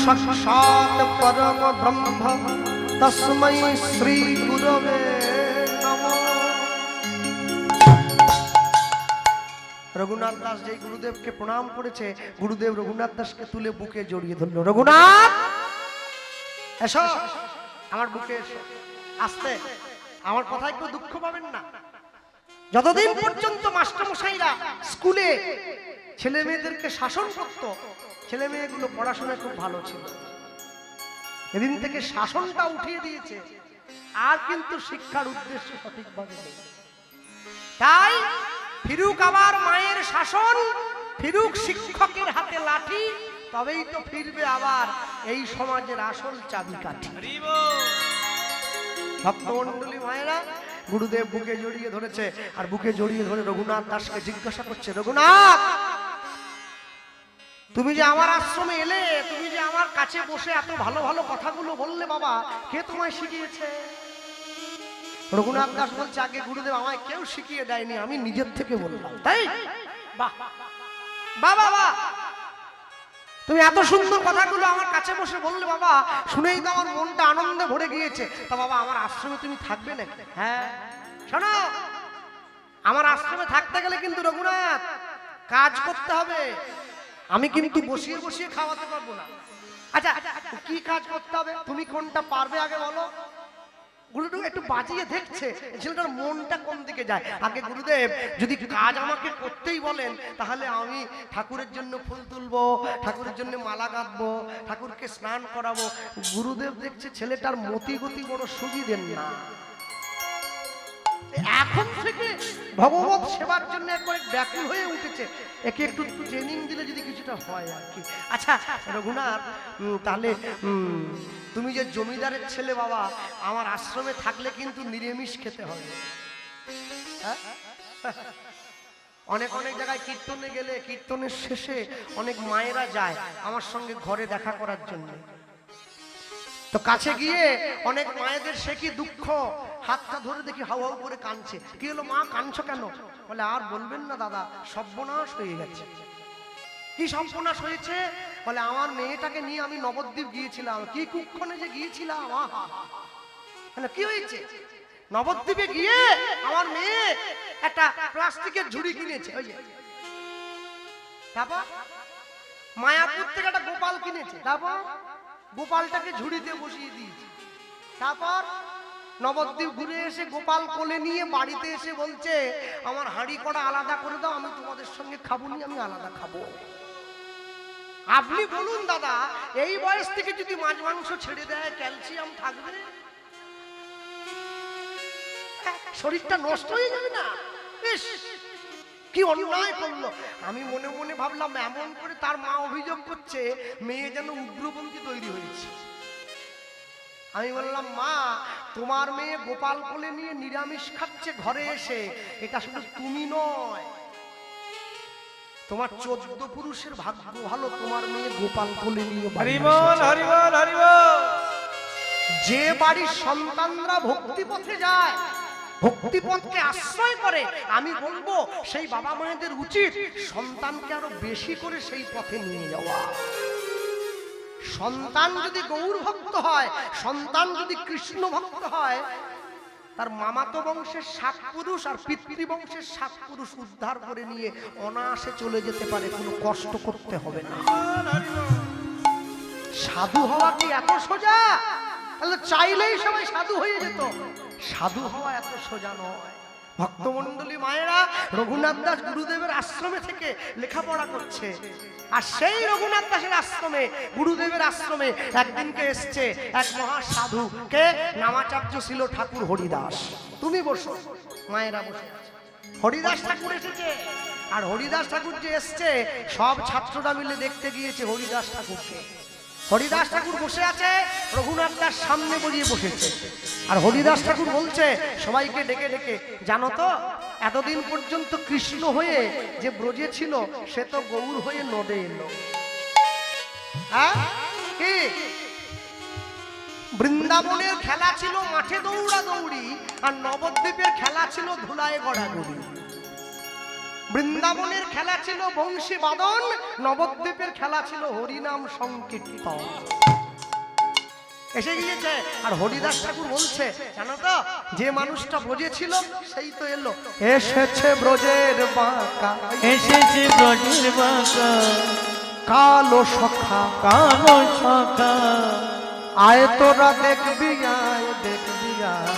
[SPEAKER 1] সাক্ষাৎ পরম ব্রহ্ম তস্मै শ্রী গুরবে নমঃ। রঘুনাথ দাস যেই গুরুদেবকে প্রণাম করেছে, গুরুদেব রঘুনাথ দাসকে তুলে বুকে জড়িয়ে ধরলো। রঘুনাথ এসো, আমার বুকে এসো। আসতে, আমার কথায় কেউ দুঃখ পাবেন না। যতদিন পর্যন্ত মাস্টারমশাইরা স্কুলে ছেলে মেয়েদেরকে শাসন করত, ছেলে মেয়েগুলো পড়াশোনায় খুব ভালো ছিল। এদিন থেকে শাসনটা উঠিয়ে দিয়েছে, আর কিন্তু শিক্ষার উদ্দেশ্য সঠিকভাবে নেই। তাই ফিরুক আবার মায়ের শাসন, ফিরুক শিক্ষকের হাতে লাঠি, তবেই তো ফিরবে আবার এই সমাজের আসল চাবিকাঠি। ভক্তমণ্ডলী মায়েরা, গুরুদেব বুকে জড়িয়ে ধরেছে, আর বুকে জড়িয়ে ধরে রঘুনাথ দাসকে জিজ্ঞাসা করছে, রঘুনাথ তুমি যে আমার আশ্রমে এলে, তুমি যে আমার কাছে বসে এত ভালো ভালো কথাগুলো বললে, বাবা কে তোমায় শিখিয়েছে? রঘুনাথ দাস বলছে, আগে গুরুদেব আমায় কেউ শিখিয়ে দেয়নি, আমি নিজের থেকে বললাম। তাই বাহ বাহ বাহ, তুমি এত সুন্দর কথাগুলো আমার কাছে বসে বললে বাবা, শুনেই তো আমার মনটা আনন্দে ভরে গিয়েছে। তা বাবা আমার আশ্রমে তুমি থাকবে নাকি? হ্যাঁ শোনো, আমার আশ্রমে থাকতে গেলে কিন্তু রঘুনাথ কাজ করতে হবে, আমি কিন্তু বসিয়ে বসিয়ে খাওয়াতে পারবো না। আচ্ছা কি কাজ করতে হবে, তুমি কোনটা পারবে আগে বলো। গুরুদেব একটু বাজিয়ে দেখছে ছেলেটার মনটা কোন দিকে যায়। আগে গুরুদেব যদি কাজ আমাকে করতেই বলেন, তাহলে আমি ঠাকুরের জন্য ফুল তুলবো, ঠাকুরের জন্য মালা গাঁথবো, ঠাকুরকে স্নান করাবো। গুরুদেব দেখছে ছেলেটার মতি গতি বড় সুবিধেন না, এখন থেকে ভগবত সেবার জন্য একবার ব্যাকুল হয়ে উঠেছে। একে একটু ট্রেনিং দিলে যদি কিছুটা হয় আর কি। আচ্ছা রঘুনাথ, তাহলে তুমি যে জমিদারের ছেলে বাবা, আমার আশ্রমে থাকলে কিন্তু নিরামিষ খেতে হবে। অনেক অনেক জায়গায় কীর্তনে গেলে, কীর্তনের শেষে অনেক মায়েরা যায় আমার সঙ্গে ঘরে দেখা করার জন্য। তো কাছে গিয়ে অনেক মায়েদের সে কি দুঃখ, হাতটা ধরে দেখি হাউ হাউ করে কাঁদছে। কি হলো মা, কাঁদছো কেন? বলে আর বলবেন না দাদা, সর্বনাশ হয়ে গেছে। কি সর্বনাশ হয়েছে? বলে আমার মেয়েটাকে নিয়ে আমি নবদ্বীপ গিয়েছিলাম, কি কুক্ষণে যে গিয়েছিলাম। কি হয়েছে? নবদ্বীপে গিয়ে আমার মেয়ে একটা প্লাস্টিকের ঝুড়ি কিনেছে, তারপর মায়াপুর থেকে একটা গোপাল কিনেছে, তারপর গোপালটাকে ঝুড়িতে বসিয়ে দিয়েছে। তারপর নবদ্বীপ ঘুরে এসে গোপাল কোলে নিয়ে বাড়িতে এসে বলছে, আমার হাঁড়ি কড়া আলাদা করে দাও, আমি তোমাদের সঙ্গে খাবো নি, আমি আলাদা খাবো। আপনি বলুন দাদা, এই বয়স থেকে যদি মাছ মাংস ছেড়ে দেয়, ক্যালসিয়াম থাকবে? শরীরটা নষ্ট হয়ে যাবে না? ইস কি অন্যায় করলো। আমি মনে মনে ভাবলাম, এমন করে তার মা অভিযোগ করছে মেয়ে যেন উগ্রপন্থী তৈরি হয়েছে। আমি বললাম, মা তোমার মেয়ে গোপাল কোলে নিয়ে নিরামিষ খাচ্ছে ঘরে এসে, এটা শুধু তুমি নয়, তোমার 14 পুরুষের ভাগ্য ভালো, তোমার মেয়ে গোপাল কোলে নিয়ে। যে বাড়ির সন্তানরা ভক্তি পথে যায়, ভক্তি পথকে আশ্রয় করে, আমি বলবো সেই বাবা মায়েদের উচিত সন্তানকে আরো বেশি করে সেই পথে নিয়ে যাওয়া। সন্তান যদি গৌর ভক্ত হয়, সন্তান যদি কৃষ্ণ ভক্ত হয়, তার মামাতো বংশের 7 পুরুষ আর পিতৃবংশের 7 পুরুষ উদ্ধার করে নিয়ে অনায়াসে চলে যেতে পারে, কোনো কষ্ট করতে হবে না। সাধু হওয়া কি এত সোজা? তাহলে চাইলেই সবাই সাধু হয়ে যেত। সাধু হওয়া এত সোজা নয়। ভক্তমণ্ডলী মায়েরা, রঘুনাথ দাস গুরুদেবের আশ্রমে থেকে লেখাপড়া করছে, আর সেই রঘুনাথ দাসের আশ্রমে, গুরুদেবের আশ্রমে একদিনকে এসছে এক মহা সাধু। কে? নামাচার্য ছিল ঠাকুর হরিদাস। তুমি বসো, মায়েরা বসে। হরিদাস ঠাকুর এসেছে, আর হরিদাস ঠাকুর যে এসছে, সব ছাত্ররা মিলে দেখতে গিয়েছে হরিদাস ঠাকুরকে। হরিদাস ঠাকুর বসে আছে, রঘুনাথ দাস সামনে বসিয়ে বসেছে, আর হরিদাস ঠাকুর বলছে সবাইকে ডেকে ডেকে, জানো তো এতদিন পর্যন্ত কৃষ্ণ হয়ে যে ব্রজে ছিল, সে তো গৌর হয়ে নদে এলো। কি বৃন্দাবনের খেলা ছিল মাঠে দৌড়া দৌড়ি, আর নবদ্বীপের খেলা ছিল ধুলায় গড়াগড়ি। বৃন্দাবনের খেলা ছিল বংশী বাদন, নবদ্বীপের খেলা ছিল হরিনাম সংকীর্তন। এসে গিয়েছে আর হরিদাস ঠাকুর বলছে জানো তো, যে মানুষটা বোঝেছিল সেই তো এলো, এসেছে ব্রজের বাঁকা,
[SPEAKER 2] এসেছে ব্রজের বাঁকা
[SPEAKER 1] কালো সখা,
[SPEAKER 2] কালো সখা,
[SPEAKER 1] আয় তোরা দেখবি আয় দেখবি আয়,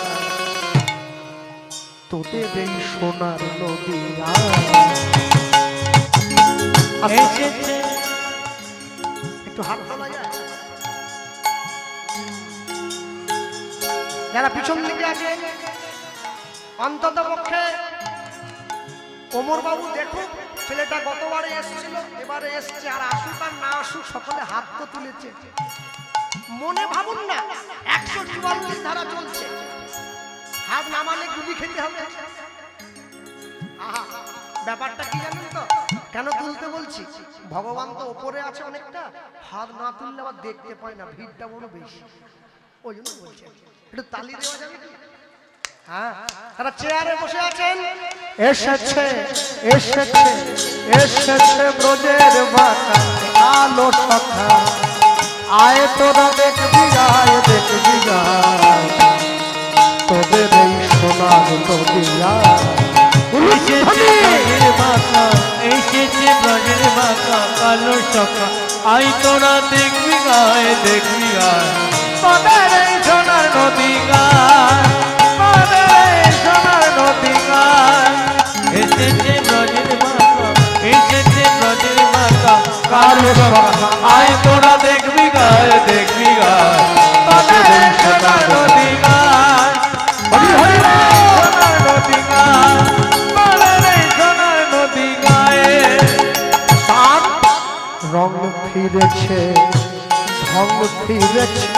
[SPEAKER 1] তোদের এই সোনার নদী
[SPEAKER 2] এসেছে।
[SPEAKER 1] একটু হাত তোলা যায়, যারা পিছন দিকে আছে অন্তত পক্ষে ওমর বাবু দেখুক, ছেলেটা গতবারে এসেছিল এবারে এসছে, আর আসুক আর না আসুক সকলে হাত তো তুলেছে। মনে ভাবুন না 144 ধারা চলছে, হাত নামালে গুলি খেতে হবে। আহা, ব্যাপারটা কি জানেন তো, কেন তুলতে বলছি? ভগবান তো ওপরে আছে অনেকটা, হাত না তুললে আবার দেখতে পায় না, ভিড়টা বড় বেশি, ওই জন্য বলছি। একটু তালি দেওয়া যাবে? হ্যাঁ, তারা চেয়ারে বসে আছেন। এসেছে এসেছে এসেছে ব্রজের বাঁকা কালো সখা, আয় তোরা দেখবি আয় দেখবি আয়, তোদের এই সোনার নদী
[SPEAKER 2] এসেছে ব্রজের বাঁকা, এসেছে ব্রজের বাঁকা কালো সখা, আই তোরা দেখবি গায় দেখবি গায়, তোদের এই সোনার নদী গায়, তোদের এই সোনার নদী গায়। এসেছে ব্রজের বাঁকা, এসেছে ব্রজের বাঁকা কালো সখা, আই তোরা দেখবি গায় দেখবি গায়, তোদের এই সোনার নদী গায়, হরি হরি সোনার নদী গায়, তোদের এই সোনার নদী গায়ে।
[SPEAKER 1] তার রং ফিরেছে ঢং ফিরেছে,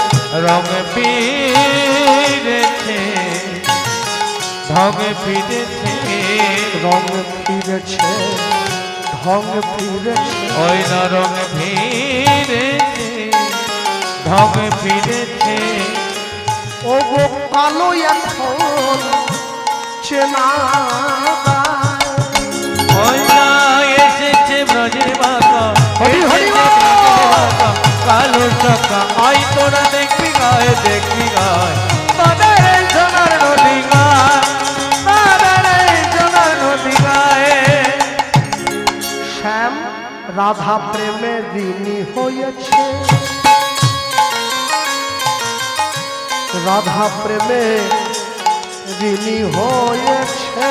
[SPEAKER 2] রং ফিরেছে ঢং ফিরেছে,
[SPEAKER 1] রং ফিরেছে ঢং ফিরেছে,
[SPEAKER 2] ওই না রং ফিরেছে ঢং ফিরেছে,
[SPEAKER 1] ও গো কালো এখন চেনা যায়।
[SPEAKER 2] ওই না এসেছে ব্রজের বাঁকা,
[SPEAKER 1] হরি হরি
[SPEAKER 2] এসেছে ব্রজের বাঁকা কালো সখা, আই তোরা দেখবি গায় দেখবি গায়, তোদের এই সোনার নদী গায়, তোদের এই সোনার নদী গায়ে।
[SPEAKER 1] শ্যাম রাধা প্রেমে ঋণী হয়েছে, রাধা প্রেমে ঋণী হয়েছে,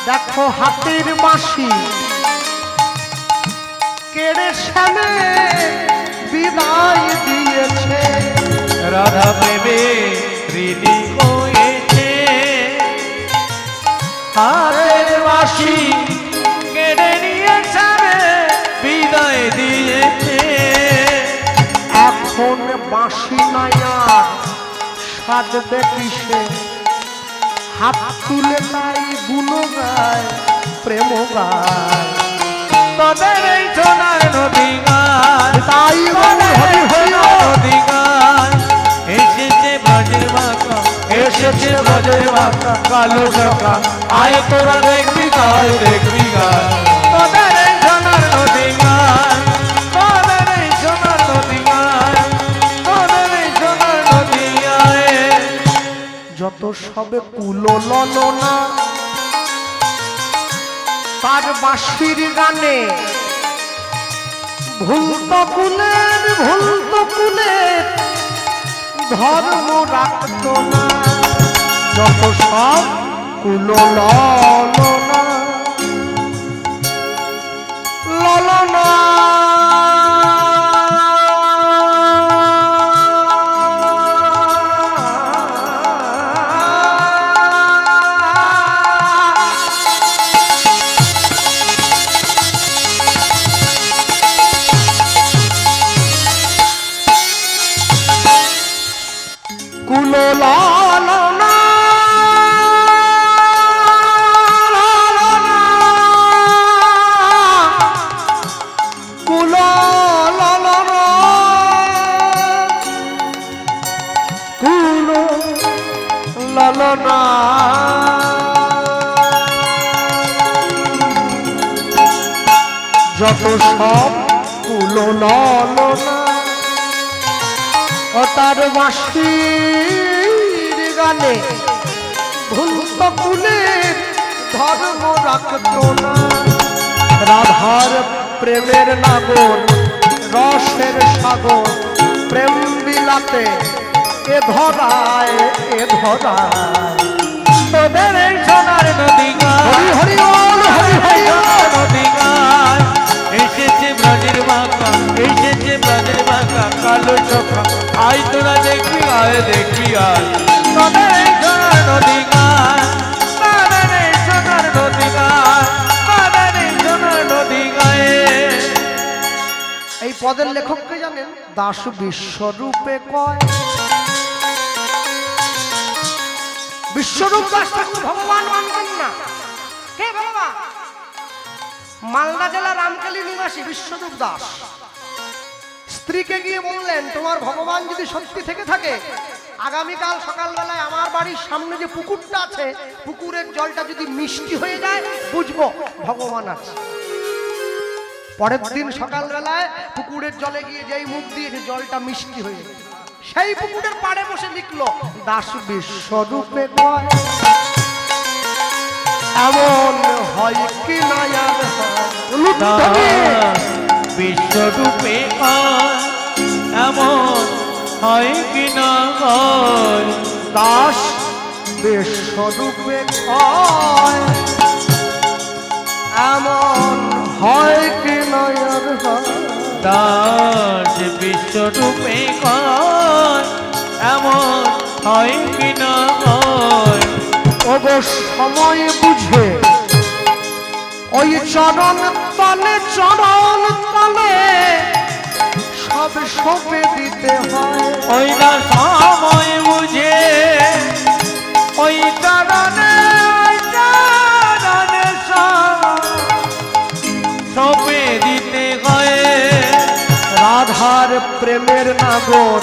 [SPEAKER 1] দেখো হাতির বাঁশি কেড়ে শ্যামে বিদায় দিয়েছে,
[SPEAKER 2] রাধা প্রেমে ঋণী হয়েছে, হাতের বাঁশি কেড়ে নিয়েছে বিদায় দিয়েছে,
[SPEAKER 1] এখন বাঁশি নাইয়া সাজবে কিসে, হাত তুলে তাই গুণ গায় প্রেম গায়,
[SPEAKER 2] তোদের এই সোনার নদী গায়,
[SPEAKER 1] তাই বলে হরি হরি
[SPEAKER 2] নদী গায়। এসেছে ব্রজের বাঁকা, এসেছে ব্রজের বাঁকা কালো সখা, আয় তোরা দেখবি গায় দেখবি গায়, তোদের এই সোনার নদী গায়, তোদের এই সোনার নদী গায়, তোদের এই সোনার নদী গায়।
[SPEAKER 1] যত সবে কুলো ললনা তার বাঁশির গানে, ভুল তো কুলের ধর্ম রাখত না, যত সব কুলো ললনা ললনা কুলো লালনা যত সব কুলনা ও তার বাঁশির গানে ভুলত কুলের ধর্ম রাখত না। রাধার প্রেমের নাগর রসের সাগর প্রেম বিলাতে এ ধরায়
[SPEAKER 2] তোদের এই সোনার নদী
[SPEAKER 1] হরি হরি বল, হরি হরি বল।
[SPEAKER 2] নদী গায় এসেছে ব্রজের বাঁকা, এসেছে ব্রজের বাঁকা কালো চোখা, আয় তোরা দেখবি আয় দেখবি আয় তোদের এই সোনার নদী গায়, তোদের এই সোনার নদী গায়, তোদের এই সোনার নদী গায়ে।
[SPEAKER 1] এই পদের লেখককে জানেন? দাস বিশ্বরূপে কয়। বিশ্বরূপ দাস ঠাকুর ভগবান মানতেন না। কে ভগবান? মালদা জেলা রামকালী নিবাসী বিশ্বরূপ দাস স্ত্রীকে গিয়ে বললেন, তোমার ভগবান যদি সত্যি থেকে থাকে, আগামীকাল সকালবেলায় আমার বাড়ির সামনে যে পুকুরটা আছে, পুকুরের জলটা যদি মিষ্টি হয়ে যায়, বুঝবো ভগবান আছে। পরের দিন সকালবেলায় পুকুরের জলে গিয়ে যেই মুখ দিয়েছে, জলটা মিষ্টি হয়ে যায়। সেই পুকুরের পাড়ে বসে লিখলো, দাস বিশ্বরূপে কয়। এমন হয় কি না আর
[SPEAKER 2] বিশ্বরূপে কয়, এমন হয় কি না হয়,
[SPEAKER 1] দাস বিশ্বরূপে কয়। এমন হয় কি না আর
[SPEAKER 2] দাস বিশ্বরূপে কয়, এমন হয় কি না হয়।
[SPEAKER 1] ওগো সময় বুঝে ওই চরণ তলে সব সপে দিতে হয়।
[SPEAKER 2] ওই না সময় বুঝে ওই চরণে সপে দিতে হয়।
[SPEAKER 1] রাধার প্রেমের নাগর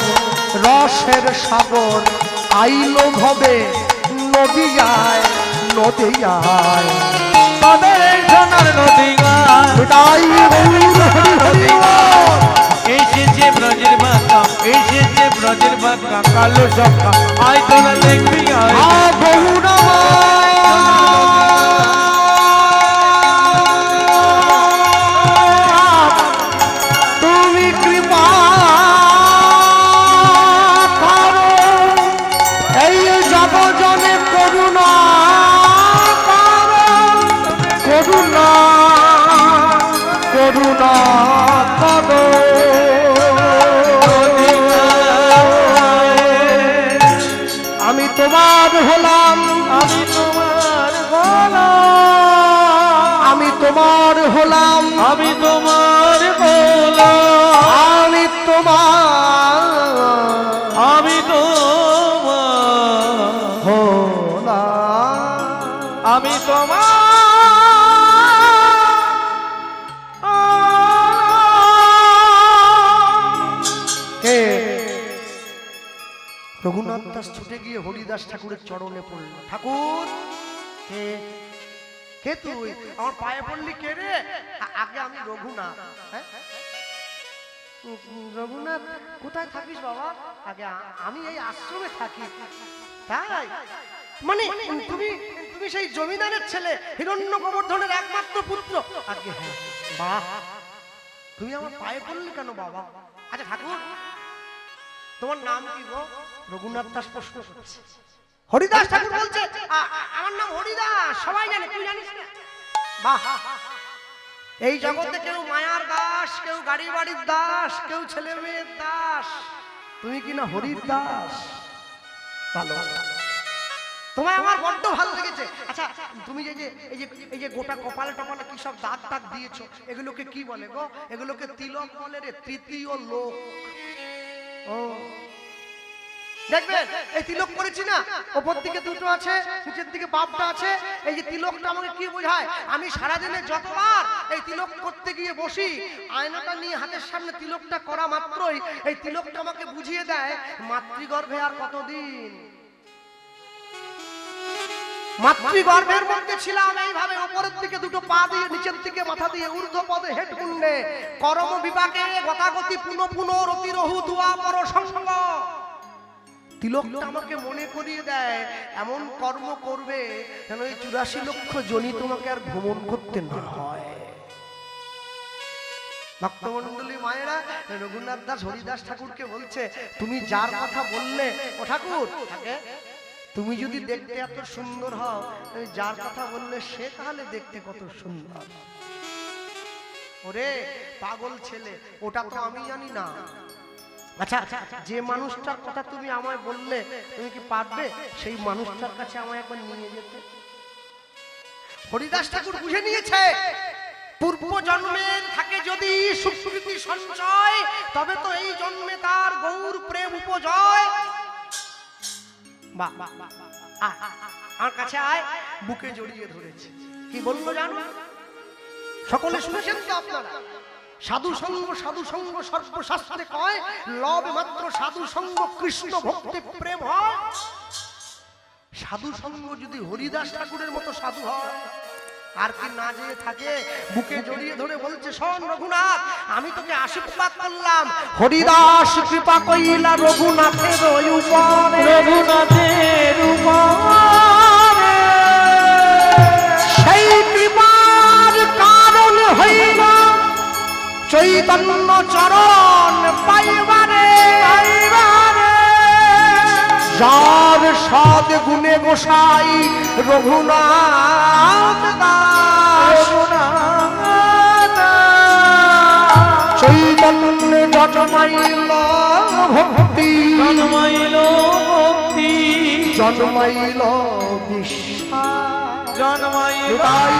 [SPEAKER 1] রসের সাগর আইলো ভবে নদিয়ায়
[SPEAKER 2] তাদের এই সোনার নদী গায়,
[SPEAKER 1] তাই গৌর হরি হরি বল।
[SPEAKER 2] এসেছে ব্রজের বাঁকা, এসেছে ব্রজের বাঁকা কালো চোখা, আয় তোরা দেখবি আয়।
[SPEAKER 1] তুমি কৃপা করো, এই জগজনে করুণা করো, করুণা করুণা করো। আমি তোমার হলাম,
[SPEAKER 2] আমি তোমার গোলাম,
[SPEAKER 1] আমি তোমার হলাম,
[SPEAKER 2] আমি তোমার গোলাম,
[SPEAKER 1] আমি তোমার
[SPEAKER 2] আমি তোমার
[SPEAKER 1] হলাম।
[SPEAKER 2] আমি তোমার
[SPEAKER 1] কে? রঘুনাথ দাস ছুটে গিয়ে হরিদাস ঠাকুরের চরণে পড়ল। ঠাকুর, কে? কে তুই? আমার পায়ে পড়লি কে রে? আগে আমি রঘুনাথ। হ্যাঁ? রঘুনাথ, কোথায় থাকিস বাবা? আগে আমি এই আশ্রমে থাকি। তাই? মানে তুমি তুমি সেই জমিদারের ছেলে, হিরণ্য গোবর্ধনের একমাত্র পুত্র? আগে হ্যাঁ। বাহ, তুমি আমার পায়ে পড়লি কেন বাবা? আচ্ছা ঠাকুর, তোমার নাম কি গো? রঘুনাথ দাস প্রশ্ন করছে। হরিদাস ঠাকুর বলছে, আমার নাম হরিদাস, সবাই জানে, তুই জানিস না? বাহ, এই জগতে কেউ মায়ার দাস, কেউ গাড়ি বাড়ির দাস, কেউ ছেলে মেয়ের দাস, তুমি কি না হরির দাস? ভালো, তোমায় আমার বড্ড ভালো লেগেছে। আচ্ছা, তুমি এই যে গোটা কপালে টপালে কি সব দাগ দাগ দিয়েছো, এগুলোকে কি বলে গো? এগুলোকে তিলক বলে রে, তৃতীয় লোক। ও দেখবেন, এই তিলক করেছি না, ওপর দিকে দুটো আছে, নিচের দিকে বাপটা আছে। এই যে তিলকটা আমাকে কি বোঝায়? আমি সারাদিনে যতবার এই তিলক করতে গিয়ে বসি, আয়নাটা নিয়ে হাতের সামনে তিলকটা করা মাত্রই এই তিলকটা আমাকে বুঝিয়ে দেয় মাতৃগর্ভে আর কতদিন। মাতৃগর্ভের মধ্যে ছিলাম, এইভাবে উপরের দিকে দুটো পা দিয়ে নিচের দিকে মাথা দিয়ে ঊর্ধ্ব পদে হেট মুন্ডে কর্ম বিপাকে গতাগতি পুনঃ পুনঃ রতি রহু দুয়া পর সংসঙ্গ। তিলকটা আমাকে মনে করিয়ে দেয় এমন কর্ম করবে যেন এই 84 লক্ষ জনি তোমাকে আর ভ্রমণ করতে না হয়। ভক্তমন্ডলী মায়েরা রঘুনাথ দাস হরিদাস ঠাকুরকে বলছে, তুমি যার কথা বললে ও ঠাকুর, তুমি যদি দেখতে এত সুন্দর হও, তুমি যার কথা বললে সে তাহলে দেখতে কত সুন্দর। ওরে পাগল ছেলে, ওটা তো আমি জানি না। আচ্ছা, যে মানুষটার কথা তুমি আমায় বললে, তুমি কি পারবে সেই মানুষটার কাছে আমায় একবার নিয়ে যেতে? হরিদাস ঠাকুর বুঝে নিয়েছে পূর্ব জন্মের থাকে যদি সুকৃতি সঞ্চয়, তবে তো এই জন্মে তার গৌর প্রেম উপজয়। বাহ, আমার কাছে আয়, বুকে জড়িয়ে ধরেছে। কি বললো জানো? সকলে শুনেছেন তো আপনারা? সাধু সঙ্গ সর্বশাস্ত্রে কয়, লব মাত্র সাধু সঙ্গ কৃষ্ণ ভক্তি প্রেম হয়। সাধু সঙ্গ যদি হরিদাস ঠাকুরের মতো সাধু হয়, আর কি না যেয়ে থাকে, বুকে জড়িয়ে ধরে বলছে, শোন রঘুনাথ, আমি তোকে আশীর্বাদ করলাম, হরিদাস কৃপা কইলা রঘুনাথের উপরে,
[SPEAKER 2] রঘুনাথের উপরে
[SPEAKER 1] সেই কৃপার কারণ হইল চৈতন্য চরণ পাইবারে। যার সাদ গুণে গোসাই রঘুনাথ দাস, চৈতন্য জন্মাইল ভক্তি,
[SPEAKER 2] জন্মাইল ভক্তি,
[SPEAKER 1] জন্মাইল বিশ্বাস,
[SPEAKER 2] জন্মাইল
[SPEAKER 1] তাই